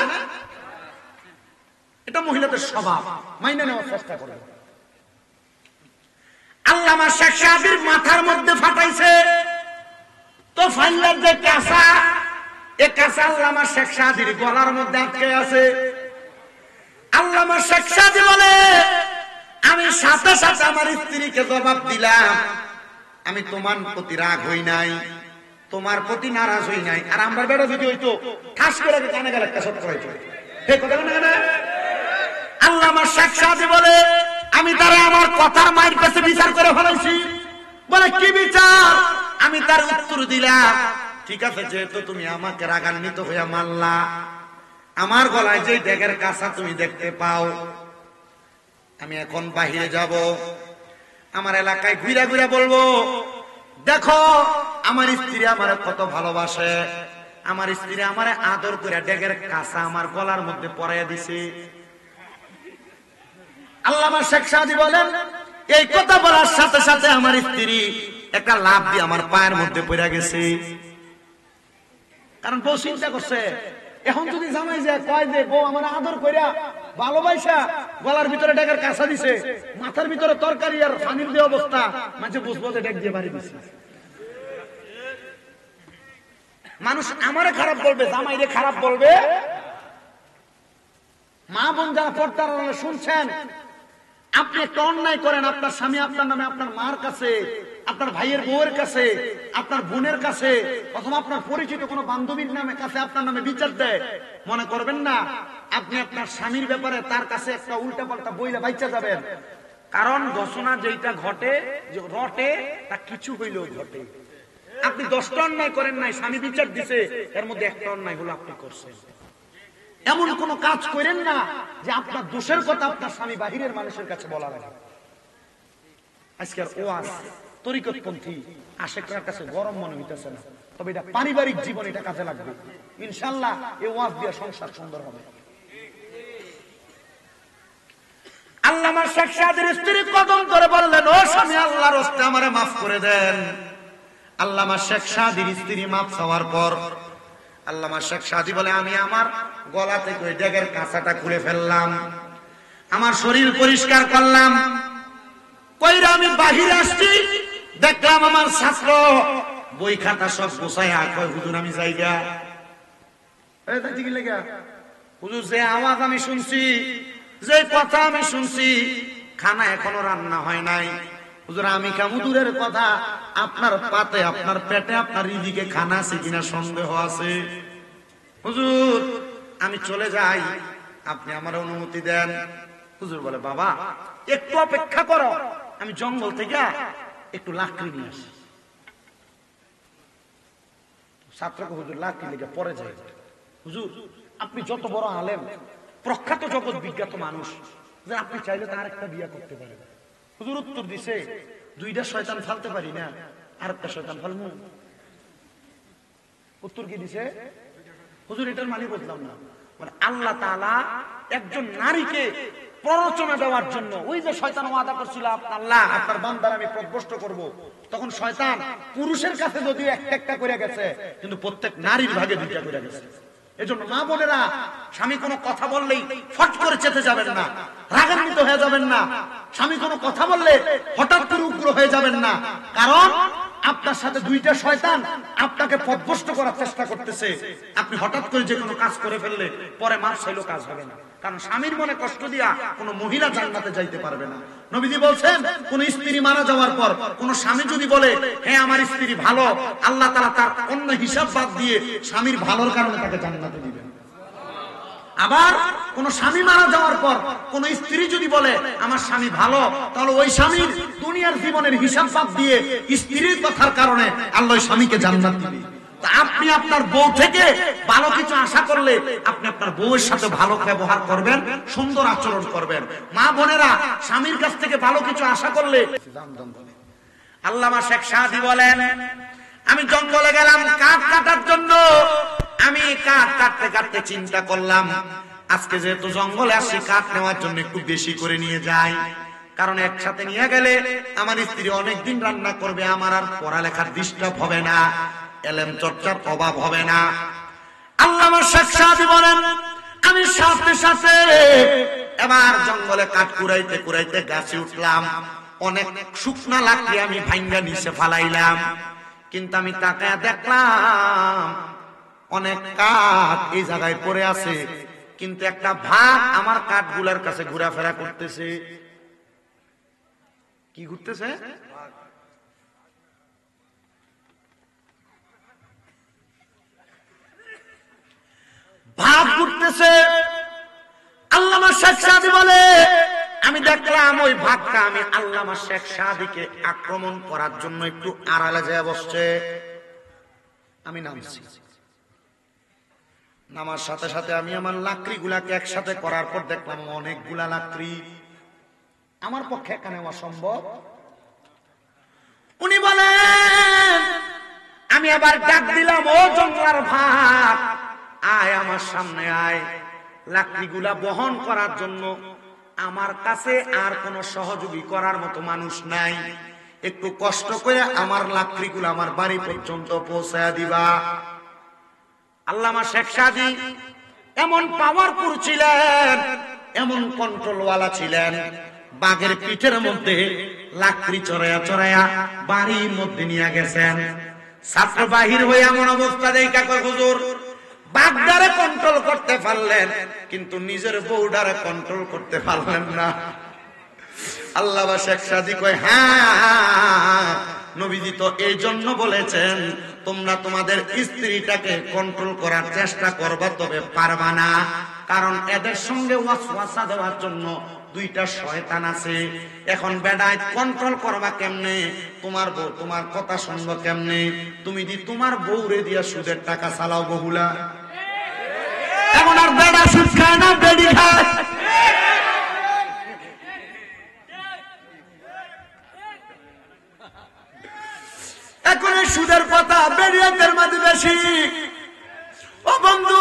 এটা মহিলাদের স্বভাব, মাইনে নেওয়ার চেষ্টা করে। আল্লামা শেখ সাদীর মাথার মধ্যে ফাটাইছে। তো ফাইলার যে কাঁচা, এ কাঁচা আল্লামা শেখ সাদীর গলার মধ্যে আটকে আছে। আল্লামা শেখ সাদী বলে, আমি সাথে সাথে আমার স্ত্রীকে জবাব দিলাম, আমি তোমার প্রতি রাগ হই নাই, তোমার প্রতি নারাজ হই নাই। আর আমরা বেড়া যদি হইতো ঠাস করে কানে গেলে একটা সত্য হইতো। আল্লামা শেখ সাদী বলে, আমি তারা আমার কথার মায়ের কাছে বিচার করে ফেলাইছি। বলে কি বিচার? আমি তার উত্তর দিলাম, ঠিক আছে, যেহেতু তুমি আমাকে রাগান্বিত হইয়া মারলা, আমার গলায় যে ডেগের কাঁচা তুমি দেখতে পাও, আমি এখন বাহিরে যাব, আমার এলাকায় ঘুরে ঘুরে বলবো, দেখো আমার স্ত্রী আমার কত ভালোবাসে, আমার স্ত্রী আমার আদর করে ডেগের কাঁচা আমার গলার মধ্যে পরাইয়া দিছে। আল্লামা শেখ সাদী বলেন, এই কথা বলার সাথে সাথে আমার স্ত্রী একটা লাফ দিয়ে আমার পায়ের মধ্যে পড়ে গেছে। কারণ বউ চিন্তা করছে, এখন যদি জামাই যায় কয় যে বউ আমার আদর কইরা ভালোবাসা গলার ভিতরে ডেকের কাঁচা দিছে, মাথার ভিতরে তরকারি আর পানির দিয়ে অবস্থা, মাঝে বুঝবো যে ডেক দিয়ে বাড়ি দিছে। মানুষ আমারে খারাপ বলবে, জামাইরে খারাপ বলবে। মা বোন যারা পর্দার আড়ালে শুনছেন, আপনি একটা অন্যায় করেন, আপনার স্বামী আপনার নামে আপনার মার কাছে, আপনার ভাইয়ের বউয়ের কাছে, আপনার বোনের কাছে, অথবা আপনার পরিচিত কোনো বান্ধবীর নামে কাছে আপনার নামে বিচার দেয়, মনে করবেন না আপনি আপনার স্বামীর ব্যাপারে তার কাছে একটা উল্টা পাল্টা বইলে বাইচা যাবেন। কারণ ঘোষণা যেটা ঘটে রটে, তা কিছু হইলেও ঘটে। আপনি 10টা অন্যায় করেন নাই, স্বামী বিচার দিছে, এর মধ্যে একটা অন্যায় হলো আপনি করছেন। এমন কোন কাজ করেন না যে আপনার দোষের কথা আপনার স্বামী বাহিরের মানুষের কাছে বলা লাগে। আজকের ওয়াজ তরিকতপন্থী আশেকরার কাছে গরম মনে হইতেছে না, তবে এটা পারিবারিক জীবন, এটা কাজে লাগবে ইনশাআল্লাহ। এই ওয়াজ দিয়ে সংসার সুন্দর হবে। আল্লামা শেখ সাদীর স্ত্রী কদম ধরে বললেন, ও স্বামী, আল্লাহর রাস্তে আমারে মাফ করে দেন। আল্লামা শেখ সাদীর স্ত্রী মাফ চাওয়ার পর আল্লামা শেখ সাদী বলে, আমি আমার গলা থেকে ওই ডেগের কাঁচাটা খুলে ফেললাম, আমার শরীর পরিষ্কার করলাম, কইরা আমি বাহিরে আসছি, দেখলাম আমার ছাত্র বই খাতা সব গোছাইয়া কয়, হুজুর আমি যাইগা। হুজুর যে আওয়াজ আমি শুনছি, যে কথা আমি শুনছি, খানা এখনো রান্না হয় নাই। হুজুর আমি কামু দূরের কথা, আপনার পাতে আপনার পেটে আপনার রিজিকে খানা আছে কিনা সন্দেহ আছে। হুজুর আমি চলে যাই, আপনি আমার অনুমতি দেন। হুজুর বলে, বাবা একটু অপেক্ষা করো, আমি জঙ্গল থেকে একটু লাকড়ি নিয়ে আসি। ছাত্রকে, হুজুর লাকড়ি লেগে পরে যায়। হুজুর আপনি যত বড় আলেম, প্রখ্যাত জগৎ বিখ্যাত মানুষ, যে আপনি চাইলে তার একটা বিয়ে করতে পারেন। হুজুর উত্তর দিছে, দুইটা শয়তান ফালতে পারি না, আর একটা শয়তান ফালমু। উত্তর কি দিছে? হুজুর এটার মানে বুঝলাম না। মানে আল্লাহ তাআলা একজন নারীকে প্ররোচনা দেওয়ার জন্য, ওই যে শয়তান ওয়াদা করছিল আল্লাহ আপনার বান্দার আমি পথভ্রষ্ট করব, তখন শয়তান পুরুষের কাছে যদিও একটা একটা করে গেছে, কিন্তু প্রত্যেক নারীর ভাগে দুইটা করে গেছে। এজন্য মা বোনেরা, স্বামী কোনো কথা বললেই ফট করে চেতে যাবেন না, রাগান্বিত হয়ে যাবেন না। স্বামী কোনো কথা বললে হঠাৎ করে উগ্র হয়ে যাবেন না, কারণ আপনার সাথে দুইটা শয়তান আপনাকে পথভ্রষ্ট করার চেষ্টা করতেছে। আপনি হঠাৎ করে যে কোনো কাজ করে ফেললে পরে মার চাইলেও কাজ হবে না, কারণ স্বামীর মনে কষ্ট দিয়া কোনো মহিলা জান্নাতে যাইতে পারবে না। নবীজি বলছেন, কোন স্ত্রী মারা যাওয়ার পর কোন স্বামী যদি বলে হ্যাঁ আমার স্ত্রী ভালো, আল্লাহ তাআলা তার অন্য হিসাব বাদ দিয়ে স্বামীর ভালোর কারণে তাকে জান্নাতে দিবেন। আবার কোন স্বামী মারা যাওয়ার পর কোন স্ত্রী যদি বলে আমার স্বামী ভালো, তাহলে ওই স্বামীর দুনিয়ার জীবনের হিসাব বাদ দিয়ে স্ত্রীর কথার কারণে আল্লাহ স্বামীকে জান্নাত দিবে। আপনি আপনার বউ থেকে ভালো কিছু আশা করলে আপনি আপনার বউয়ের সাথে ভালো ব্যবহার করবেন, সুন্দর আচরণ করবেন। মা বোনেরা, স্বামীর কাছ থেকে ভালো কিছু আশা করলে, আল্লামা শেখ সাদি বলেন, আমি জঙ্গলে গেলাম কাঠ কাটার জন্য। আমি কাঠ কাটতে কাটতে চিন্তা করলাম, আজকে যেহেতু জঙ্গলে আসছি কাঠ নেওয়ার জন্য একটু বেশি করে নিয়ে যাই, কারণ একসাথে নিয়ে গেলে আমার স্ত্রী অনেকদিন রান্না করবে, আমার আর পড়ালেখার ডিস্টার্ব হবে না, এলেম চর্চার অভাব হবে না। আল্লামা শেখ সাদি বলেন, আমি সাথে সাথে এবার জঙ্গলে কাঠ কুড়াইতে কুড়াইতে গাছে উঠলাম। অনেক শুকনা লাকড়ি আমি ভাঙ্গা নিচে ফালাইলাম, কিন্তু আমি তাকায় দেখলাম অনেক কাঠ এই জায়গায় পড়ে আছে, কিন্তু একটা ভাগ আমার কাঠগুলার কাছে ঘোরাফেরা করতেছে। কি ঘুরতেছে? ভাগ ঘুরতেছে। আল্লামা শেখ সাদি বলে, আমি দেখলাম ওই ভাগটা আমি আল্লামা শেখ সাদিকে আক্রমণ করার জন্য একটু আড়ালে যায় বসছে। আমি নামছি, নামার সাথে সাথে আমি আমার লাকড়ি গুলাকে একসাথে করার পর দেখলাম অনেকগুলা লাকড়ি, আমার পক্ষে একা নেওয়া সম্ভব। উনি বলেন, আমি আবার ডাক দিলাম, ও জঙ্গলার ভাগ, আয় আমার সামনে আয়। লাকড়িগুলা বহন করার জন্য আমার কাছে আর কোন সহযোগী করার মতো মানুষ নাই, একটু কষ্ট করে আমার লাকড়িগুলো আমার বাড়ি পর্যন্ত পৌঁছায় দিবা। আল্লামা শেখ সাদি এমন পাওয়ারফুল ছিলেন, এমন কন্ট্রোলওয়ালা ছিলেন, বাঘের পিঠের মধ্যে লাকড়ি চড়াইয়া চড়াইয়া বাড়ির মধ্যে নিয়ে গেছেন। ছাত্র বাহির হয়ে এমন অবস্থা দেখা কয়, হুজুর বাগদারে কন্ট্রোল করতে পারলেন, কিন্তু নিজের বউডারে কন্ট্রোল করতে পারলেন না। আল্লামা শেখ সাদি কয়, হ্যাঁ নবীজি তো এই জন্য বলেছেন তোমরা তোমাদের স্ত্রীটাকে কন্ট্রোল করার চেষ্টা করবা, তবে পারবা না, কারণ এদের সঙ্গে ওয়াসওয়াসা দেওয়ার জন্য দুইটা শয়তান আছে। এখন বেড়ায় কন্ট্রোল করবা কেমনে? তোমার বউ তোমার কথা শুনবো কেমনে? তুমি দি তোমার বউরে দিয়া সুদের টাকা চালাও বহুলা। এখন আর বেড়া সুদ খায় না, বেড়ি খায়। এখন সুদের কথা বেড়িয়াদের মাঝে বেশি। ও বন্ধু,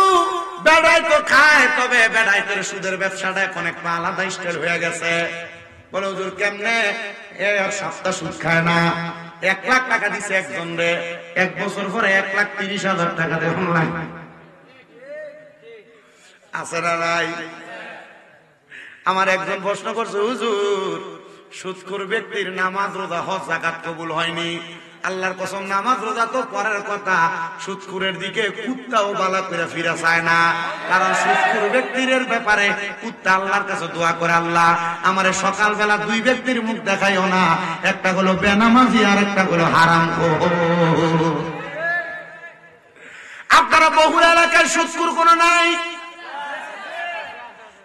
বেড়াই তো খায়, তবে বেড়াইতের সুদের ব্যবসাটা এখন একটা আলাদা স্টাইল হয়ে গেছে। বলে হুজুর কেমনে? সপ্তাহ সুদ খায় না, 1 লাখ টাকা দিছে একজন রে, 1 বছর পরে 1,30,000 টাকা দেখুন আছে না নাই? আমার একজন প্রশ্ন করছে, হুজুর সুদখোর ব্যক্তির নামাজ রোজা হজ যাকাত কবুল হয়নি। আল্লাহর কসম, নামাজ রোজা তো পরের কথা, সুদখোরের দিকে কুত্তাও বালা করে ফিরে চায় না, কারণ সুদখোর ব্যক্তির ব্যাপারে কুত্তা আল্লাহর কাছে দোয়া করে, আল্লাহ আমারে সকালবেলা 2 ব্যক্তির মুখ দেখাইও না, একটা হলো বেনামাজি আর একটা হলো হারামখোর। আপনারা বহু এলাকায় সুদখোর কোন নাই,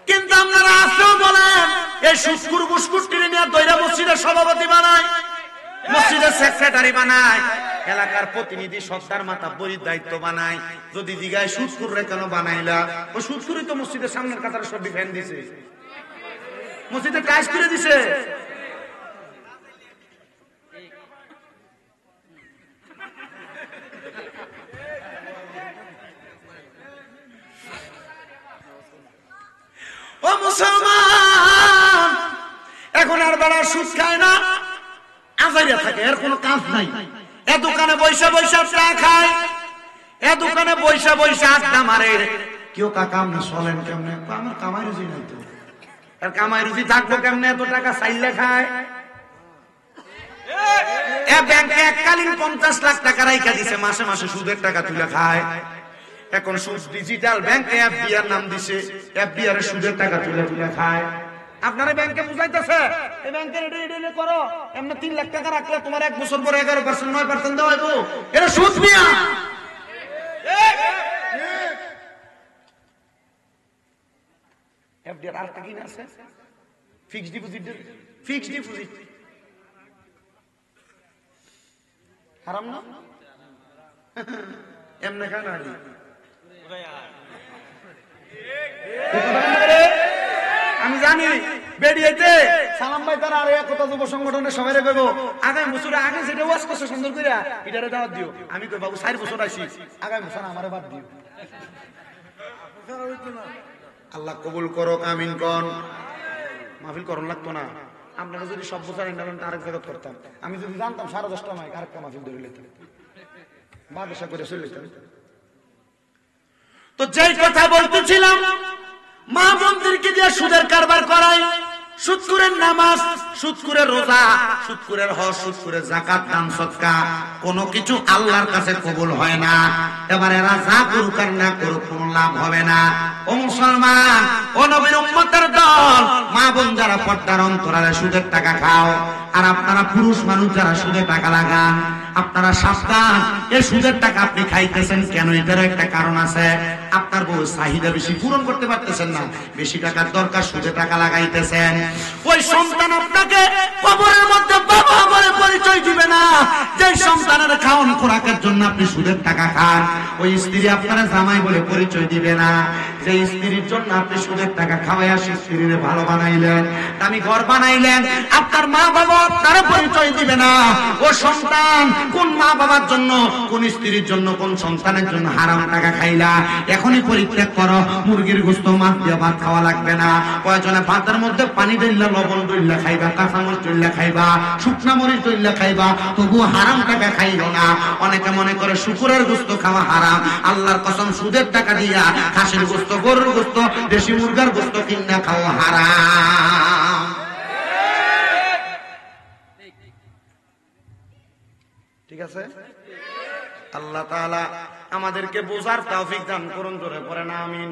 কিন্তু আপনারা আজও বলেন এই সুস্কুর বুস্কুর টিনে নিয়ে দৈরা মসজিদের সভাপতি বানায়, মসজিদের সেক্রেটারি বানায়, এলাকার প্রতিনিধি সর্দার মাতাব্বরির দায়িত্ব বানায়। যদি দিঘায় সুস্কুরে কেন বানাইলা, ও সুস্কুরই তো মসজিদের সামনের কাতারে সব ফ্যান দিছে, মসজিদে টাইস করে দিছে। ও মুসলমান, এখন আর বেড়া সুদ খায় না, আজাইরা থাকে, এর কোনো কাজ নাই। এ দোকানে বৈশা বৈশা চা খায়, এ দোকানে বৈশা বৈশা আড্ডা মারে। কেউ কাকা আপনি চলেন কেমনে? আমার কামাই রুজি নাই তো। আর কামাই রুজি থাকবো কেমনে? এত টাকা চাইলে খায়। এ ব্যাংকে এককালীন 50 লাখ টাকা রাইখা দিছে, মাসে মাসে সুদের টাকা তুলে খায়। এখন সুদ ডিজিটাল ব্যাংকে এফবিআর নাম দিছে, এফবিআর এর সুদের টাকা তুলে তুলে খায়। আপনারা ব্যাংকে বুঝাইতেছে এই ব্যাংকের এটা করো, এমনি 3 লাখ টাকা রাখলে তোমার 1 বছর পরে 11% 9% দেওয়া হইব। এটা সুদ মিয়া। এফডিআর আর কি না আছে? ফিক্সড ডিপোজিট, ফিক্সড ডিপোজিট হারাম না? এমনি কেন আলি আমি জানি বেরিয়েতে সালাম ভাই তারা আর কত যুব সংগঠনের সবাই পেবো আগামী বছরে আগে যেটা ওয়াজ করছে সুন্দর করে এটারে দাওয়াত দিও। আমি কই বাবু 4 বছর আইছি, আগামী বছর আমারে বাদ দিও। আল্লাহ কবুল করো, আমিন কোন। মাহফিল করন লাগতো না, আপনারা যদি সব বছর ইন্টারনেট আরেক জায়গা করতাম, আমি যদি জানতাম 10:30 মাইক আরেকটা মাহফিল ধরে লেতাম, বাদশা করে চলে যেতাম। তো যেই কথা বলতেছিলাম, মা বোনদেরকে দিয়ে সুদের কারবার করায়, সুদকুরের নামাজ, সুদকুরের রোজা, সুদকুরের হজ, সুদকুরের যাকাত, দান সদকা, কোনো কিছু আল্লাহর কাছে কবুল হয় না। এবার এরা যা করুক আর না করুক কোনো লাভ হবে না। ও মুসলমান, ও নবীর উম্মতের দল, মা বোন যারা পর্দার অন্তরালে সুদের টাকা খাও, আর আপনারা পুরুষ মানুষ যারা সুদের টাকা লাগান, আপনারা সাবধান। এই সুদের টাকা আপনি খাইতেছেন কেন? এটারও একটা কারণ আছে। আপনার বউ চাহিদা বেশি পূরণ করতে পারতেছেন না, বেশি টাকার দরকার, সুদে টাকা লাগাইতেছেন। ওই সন্তান আপনাকে কবরের মধ্যে বাবা বলে পরিচয় দিবে না। যে সন্তানের খাওয়ান খোরাকের জন্য আপনি সুদের টাকা খান, ওই স্ত্রী আপনার জামাই বলে পরিচয় দিবে না। যে স্ত্রীর জন্য আপনি সুদের টাকা খাওয়াইয়া স্ত্রীর ভালো বানাইলেন, দামি ঘর বানাইলেন, আপনার মা বাবা আপনার পরিচয় দিবে না। ও সন্তান, কোন মা বাবার জন্য, কোন স্ত্রীর জন্য, কোন সন্তানের জন্য হারাম টাকা খাইলা? এখনই পরিত্যাগ করো। মুরগির গোশত, মাছ দিয়ে ভাত খাওয়া লাগবে না। প্রয়োজনে ভাতের মধ্যে পানি দিল্লা, লবণ দিল্লা খাইবা, কাঁচামরিচ দিল্লা খাইবা, শুকনা মরিচ দিল্লা খাইবা, তবু হারাম টাকা খাইল না। অনেকে মনে করে শুকুরের গোশত খাওয়া হারাম। আল্লাহর কসম, সুদের টাকা দিয়া খাসির গোশত, গরুর গোশত, দেশি মুরগার গোশত কিনা খাওয়া হারাম। ঠিক আছে? আল্লাহ তাআলা আমাদেরকে বোঝার তৌফিক দান করুন, জোরে পড়ে না আমিন।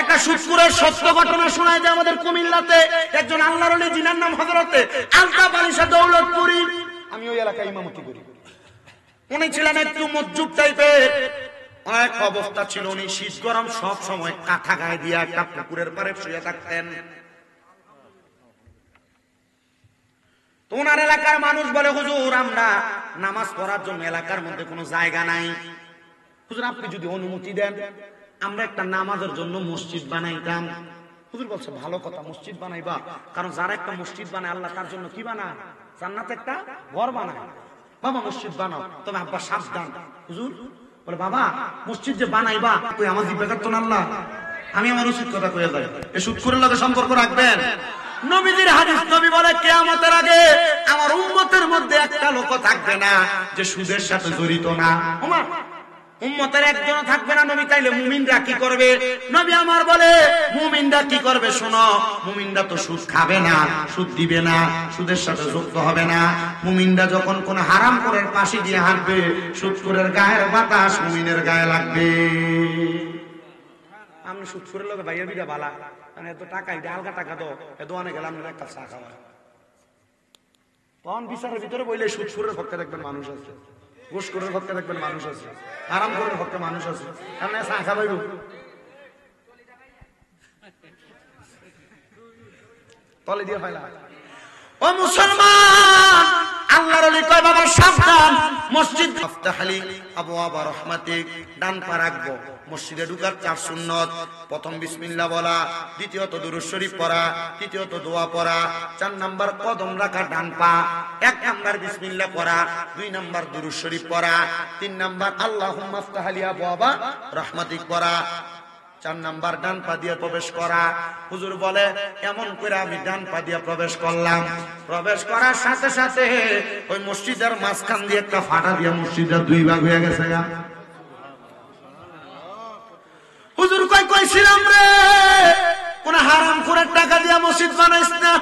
একটা সুদখোরের সত্য ঘটনা শোনায় যে আমাদের কুমিল্লাতে একজন আল্লাহর ওলি, যিনার নাম হযরতে আলতাফ আলী শাহ দৌলতপুরী। আমি ওই এলাকায় ইমামতি করি। উনি ছিলেন একটু মজ্জুব টাইপের, অনেক অবস্থা ছিল। উনি শীত গরম সব সময় কাঁথা গায়ে দিয়ে একটা পুকুরের পাড়ে শুয়ে থাকতেন। ওনার এলাকার মানুষ বলে, হুজুর আমরা নামাজ পড়ার জন্য এলাকার মধ্যে কোনো জায়গা নাই, হুজুর আপনি যদি অনুমতি দেন আমরা একটা নামাজের জন্য মসজিদ বানাইতাম। হুজুর বলছে, ভালো কথা, মসজিদ বানাইবা। কারণ যারা একটা মসজিদ বানায় আল্লাহ তার জন্য কি বানায়? জান্নাতে একটা ঘর বানায়। বাবা মসজিদ বানাও, তবে আব্বা সাবধান। হুজুর বলে, বাবা মসজিদ যে বানাইবা, কই আমার জিব্বা তো না আল্লাহ, আমি আমার উচিত কথা কইয়া যাই, এই সুদখোরের লগে সম্পর্ক রাখবেন। নবীজির হাদিস, নবী বলে কিয়ামতের আগে আমার উম্মতের মধ্যে একটা লোক থাকবে না যে সুদের সাথে জড়িত না। ওমা, উম্মতের একজন থাকবে না। নবী তাইলে মুমিনরা কি করবে? নবী আমার বলে, মুমিনরা কি করবে শোনো। মুমিনরা তো সুদ খাবে না, সুদ দিবে না, সুদের সাথে যুক্ত হবে না। মুমিনরা যখন কোন হারাম করার পাশে দিয়ে হাঁটবে, সুদখোরের গায়ের বাতাস মুমিনের গায়ে লাগবে। আমি সুদখোরের লোকে ভাইয়া বিটা বালা, মানে এত টাকা এটা হালকা টাকা দাও, এত অনেক গেলাম একটা চা খাওয়া। তখন বিচারের ভিতরে বললে সুদখোরের পক্ষে দেখবেন মানুষ আছে, ঘুষখোরের পক্ষে দেখবেন মানুষ আছে, হারামখোরের পক্ষে মানুষ আছে। কারণ চা খাবাইব তলে দিয়ে ফেলা। ও মুসলমান, আল্লাহর ওলি কয় বাবা সাবধান, মসজিদ আফতাহলি আবওয়াব রাহমাতিক, ডান পা রাখবো। মসজিদে ঢুকার 4 সুন্নত, প্রথম বিসমিল্লাহ বলা, দ্বিতীয়ত দুরূদ শরীফ পড়া, তৃতীয়ত দোয়া পড়া, 4 নাম্বার কদম রাখা ডান পা, 1 নাম্বার বিসমিল্লাহ পড়া, 2 নাম্বার দুরূদ শরীফ পড়া, 3 নাম্বার আল্লাহুম্মা আফতাহলি আবওয়াব রাহমাতিক পড়া, 4 নাম্বার ডান পা দিয়ে প্রবেশ করা। হুজুর বলে এমন করে আমি ডান পা দিয়ে প্রবেশ করলাম, প্রবেশ করার সাথে সাথে ওই মসজিদের মাঝখান দিয়ে একটা ফাটা দিয়ে মসজিদের 2 ভাগ হয়ে গেছে। হুজুর কইছিলাম রে কোন হারাম করে টাকা দিয়ে মসজিদ বানাইস না।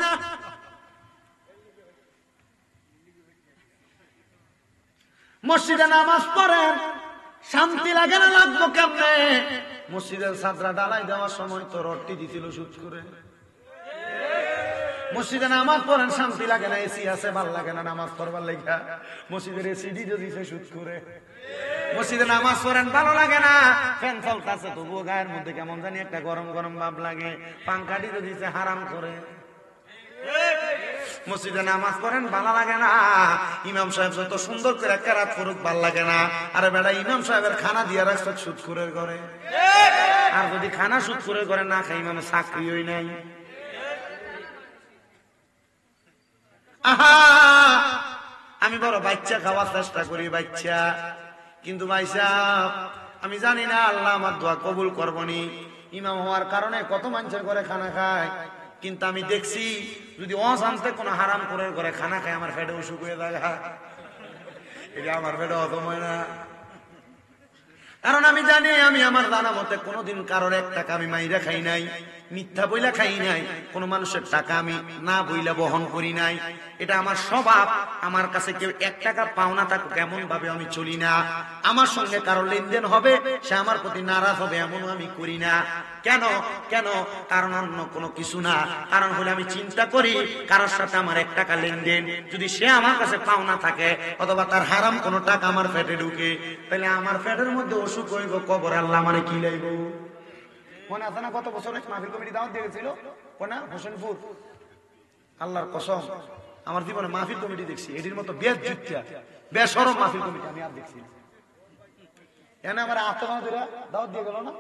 মসজিদে নামাজ পড়েন, শান্তি লাগে না? লাগবো কেমনে? মসজিদের ছাদরা ডালাই দেওয়ার সময় তো রডটি দিছিল সুদ করে। মসজিদে নামাজ পড়েন, শান্তি লাগে না? এসি আছে, ভাল লাগে না নামাজ পড়বার লেখা? মসজিদের এসি দিছে সুদ করে। মসজিদে নামাজ পড়েন, ভালো লাগে না? ফ্যান চলতেছে তবুও গায়ের মধ্যে কেমন জানি একটা গরম গরম ভাব লাগে, পাঙ্খাটি তো দিছে হারাম করে। মসজিদে নামাজ পড়েন, ভালো লাগে না? ইমাম সাহেব যত সুন্দর করে কেরাত করুক, ভাল লাগে না? আরে বেটা, ইমাম সাহেবের খানা দিয়ে রাখছে সুদখোরের ঘরে। আর যদি খানা সুদখোরের ঘরে না খাই, ইমামের চাকরি হই নাই। আহা, আমি বড় বাচ্চা খাওয়ার চেষ্টা করি, বাচ্চা, কিন্তু ভাই সাহেব আমি জানি না আল্লাহ আমার দোয়া কবুল করবনি। ইমাম হওয়ার কারণে কত মানুষের ঘরে খানা খায়, কিন্তু আমি দেখছি যদি অশান্তে কোন হারাম করে ঘরে খানা খায়, আমার পেটে অসুখ হয়ে যায়। এটা আমার পেটে হজম হয় না, কারণ আমি জানি আমি আমার জানা মতে কোনোদিন কারোর 1 টাকা আমি মাইরা খাই নাই, মিথ্যা বইলা খাই নাই, কোন মানুষের টাকা আমি না বইলা বহন করি নাই। এটা আমার স্বভাব। আমার কাছে কেউ 1 টাকা পাওনা থাকুক এমন ভাবে আমি চলি না। আমার সঙ্গে কারো লেনদেন হবে, সে আমার প্রতি নারাজ হবে এমন আমি করি না। কেন? কারণ অন্য কোনো কিছু না, কারণ হলে আমি চিন্তা করি কারোর সাথে আমার 1 টাকা লেনদেন যদি সে আমার কাছে পাওনা থাকে, অথবা তার হারাম কোনো টাকা আমার পেটে ঢুকে, তাহলে আমার পেটের মধ্যে অসুখ হইব, কবর আল্লাহ মানে কি লাইব। মনে আছে না কত বছর মাহফিল কমিটি দাওয়াত দিয়েছিল কোনা হোসেনপুর? আল্লাহর কসম আমার জীবনে মাহফিল কমিটি দেখছি এটির মতো বেজ্জুত্যা বেশরম মাহফিল কমিটি আমি আর দেখছি না। এনে আমার আত্মবাদীরা দাওয়াত দিয়ে গেল না,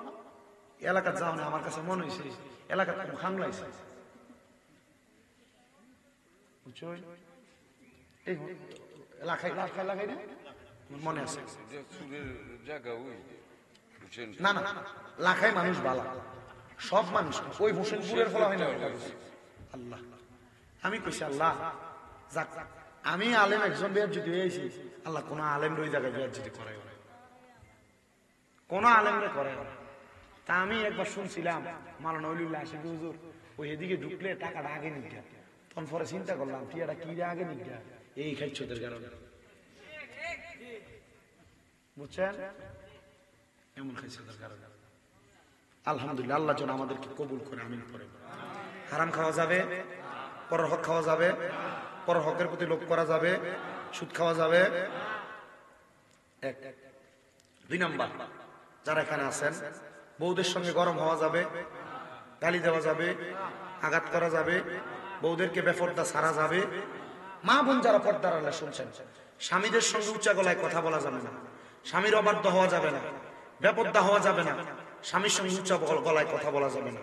এলাকা যাও না, আমার কাছে মনে হয়েছে এলাকা খাংলাইছে। মনে আছে না? না, লাখায় মানুষ বালা, সব মানুষ ওই হোসেনপুরের ফলা হয় না। আল্লাহ, আমি কইছি আল্লাহ যাক, আমি আলেম একজন বেয়াজ্জতি হয়েছি, আল্লাহ কোন আলেম ওই জায়গায় বেয়াজ্জতি করে, কোন আলেমরে করে। তা আমি একবার শুনছিলাম মাওলানা ওলিউল্লাহ আশিক হুজুর ওই এদিকে ঢুকলে টাকাটা আগে নিকা, তখন পরে চিন্তা করলাম টিয়াটা কি আগে নিকা, এই খাইছোদের কারণে, বুঝছেন? এমন খাইছোদের কারণে। আলহামদুলিল্লাহ, আল্লাহ যেন আমাদেরকে কবুল করে, আমিন করে। হারাম খাওয়া যাবে, পরের হক খাওয়া যাবে, পরের হকের প্রতি লোভ করা যাবে, সুদ খাওয়া যাবে। 1 2 নাম্বার, যারা এখানে আছেন বউদের সঙ্গে গরম হওয়া যাবে, গালি দেওয়া যাবে, আঘাত করা যাবে, বউদেরকে বেপরদা ছাড়া যাবে। মা বোন যারা পর্দার আল্লাহ শুনছেন, স্বামীদের সঙ্গে উচ্চা গলায় কথা বলা যাবে না, স্বামীর অবাধ্য হওয়া যাবে না, বেপরদা হওয়া যাবে না, স্বামীর সঙ্গে উচ্চা গলায় কথা বলা যাবে না।